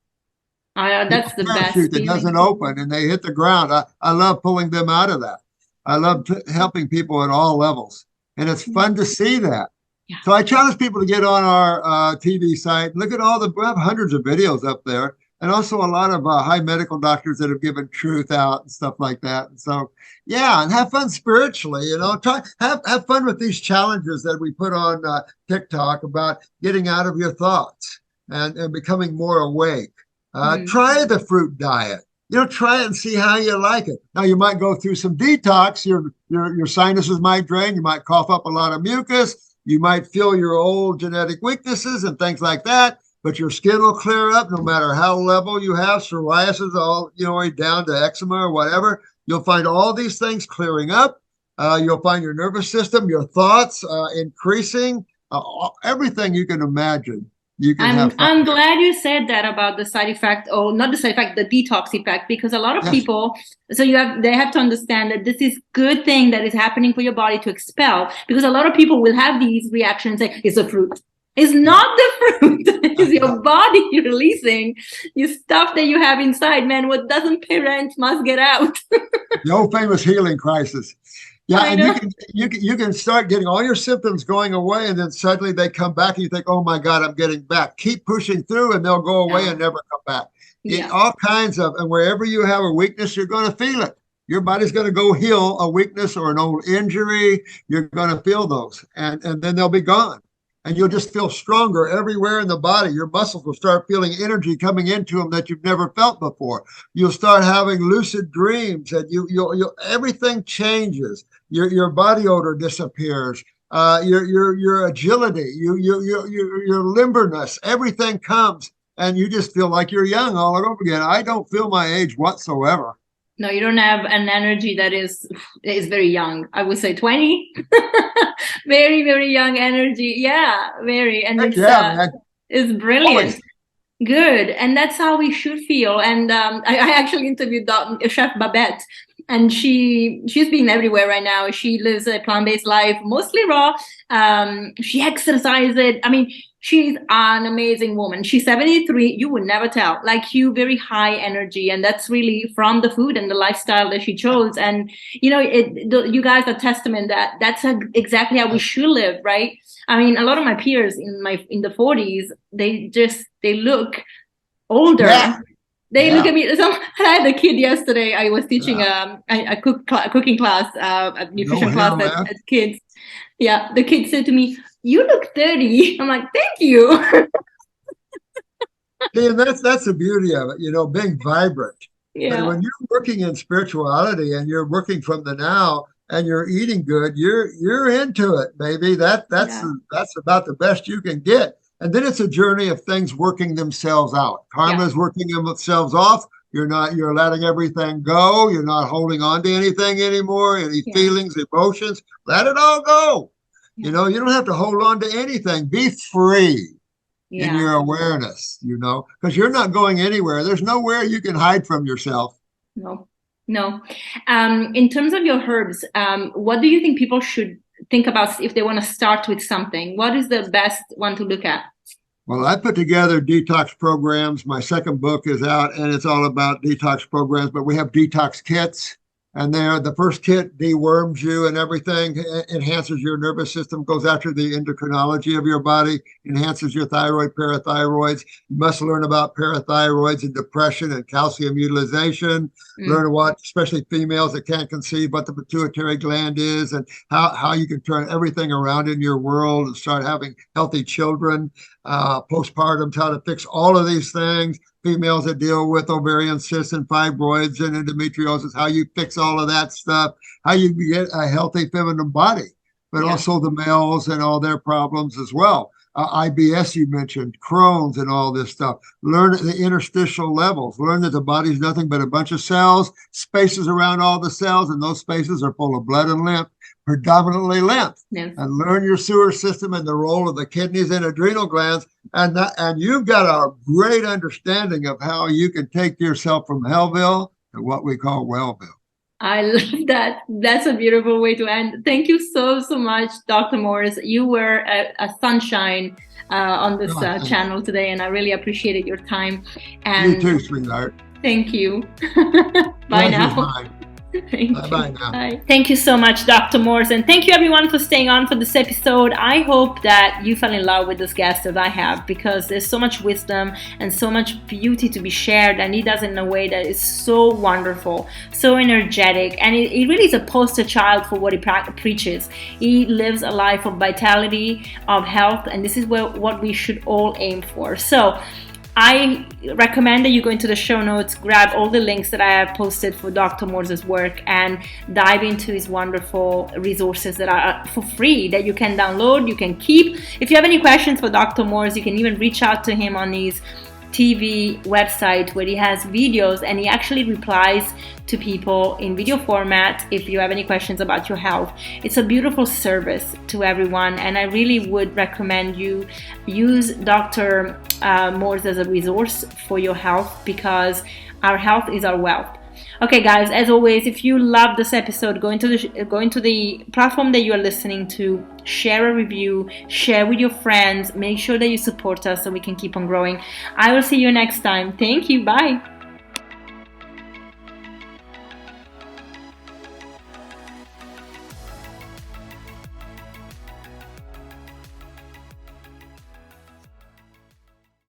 That's the best Parachute that doesn't open and they hit the ground. I love pulling them out of that. I love helping people at all levels. And it's fun to see that. Yeah. So I challenge people to get on our TV site. Look at we have hundreds of videos up there. And also a lot of high medical doctors that have given truth out and stuff like that. And so, yeah, and have fun spiritually, have fun with these challenges that we put on TikTok about getting out of your thoughts and becoming more awake. Try the fruit diet. Try it and see how you like it. Now you might go through some detox. Your sinuses might drain. You might cough up a lot of mucus. You might feel your old genetic weaknesses and things like that. But your skin will clear up no matter how level you have psoriasis, all down to eczema or whatever. You'll find all these things clearing up. You'll find your nervous system, your thoughts increasing, everything you can imagine. You can have fun. I'm glad you said that about the side effect, or not the side effect, the detox effect, because a lot of people, they have to understand that this is good thing that is happening for your body to expel, because a lot of people will have these reactions and say, it's a fruit. It's not the fruit. It's your body releasing your stuff that you have inside, man. What doesn't pay rent must get out. The old famous healing crisis. Yeah, and you can start getting all your symptoms going away, and then suddenly they come back, and you think, "Oh my God, I'm getting back." Keep pushing through, and they'll go away and never come back. All kinds of, and wherever you have a weakness, you're going to feel it. Your body's going to go heal a weakness or an old injury. You're going to feel those, and then they'll be gone. and you'll just feel stronger everywhere in the body. Your muscles will start feeling energy coming into them that you've never felt before. You'll start having lucid dreams, and you'll everything changes. Your body odor disappears. Your agility, your limberness, everything comes, and you just feel like you're young all over again. I don't feel my age whatsoever. No, you don't have an energy that is very young. I would say 20. Very, very young energy. Yeah, very. And Heck yeah, man. it's brilliant. Always. Good. And that's how we should feel. And I actually interviewed Chef Babette, and she's been everywhere right now. She lives a plant-based life, mostly raw. She exercises. I mean, she's an amazing woman. She's 73. You would never tell. Like you, very high energy, and that's really from the food and the lifestyle that she chose. And you know, you guys are testament that that's exactly how we should live, right? I mean, a lot of my peers in the 40s, they look older. Yeah. They look at me. So I had a kid yesterday. I was teaching a cooking class, a nutrition class at kids. Yeah, the kid said to me, "You look 30." I'm like, "Thank you." See, and that's the beauty of it, you know, being vibrant. Yeah. But when you're working in spirituality and you're working from the now and you're eating good, you're into it, baby. That's about the best you can get. And then it's a journey of things working themselves out. Karma is working themselves off. You're letting everything go. You're not holding on to anything anymore, any feelings, emotions. Let it all go. You know, you don't have to hold on to anything. Be free in your awareness, you know, because you're not going anywhere. There's nowhere you can hide from yourself. No. In terms of your herbs, what do you think people should think about if they want to start with something? What is the best one to look at? Well, I put together detox programs. My second book is out, and it's all about detox programs, but we have detox kits. And the first kit deworms you and everything, enhances your nervous system, goes after the endocrinology of your body, enhances your thyroid, parathyroids. You must learn about parathyroids and depression and calcium utilization. Learn what, especially females that can't conceive, what the pituitary gland is and how you can turn everything around in your world and start having healthy children, postpartum, how to fix all of these things. Females that deal with ovarian cysts and fibroids and endometriosis, how you fix all of that stuff, how you get a healthy feminine body, but also the males and all their problems as well. IBS you mentioned, Crohn's and all this stuff. Learn the interstitial levels. Learn that the body's nothing but a bunch of cells, spaces around all the cells, and those spaces are full of blood and lymph, predominantly lymph. And learn your sewer system and the role of the kidneys and adrenal glands. And you've got a great understanding of how you can take yourself from Hellville to what we call Wellville. I love that. That's a beautiful way to end. Thank you so much, Dr. Morse. You were a sunshine on this channel today, and I really appreciated your time. And you too, sweetheart. Thank you. Bye now. Bye now. Bye. Thank you so much, Dr. Morse, and thank you everyone for staying on for this episode. I hope that you fell in love with this guest as I have, because there's so much wisdom and so much beauty to be shared, and he does it in a way that is so wonderful, so energetic, and he really is a poster child for what he preaches. He lives a life of vitality, of health, and this is what we should all aim for. So I recommend that you go into the show notes, grab all the links that I have posted for Dr. Morse's work, and dive into his wonderful resources that are for free, that you can download, you can keep. If you have any questions for Dr. Morse, you can even reach out to him on his TV website where he has videos, and he actually replies to people in video format if you have any questions about your health. It's a beautiful service to everyone, and I really would recommend you use Dr. Morse as a resource for your health, because our health is our wealth. Okay guys, as always, if you love this episode, go into the platform that you are listening to, share a review, share with your friends, make sure that you support us so we can keep on growing. I will see you next time. Thank you. Bye.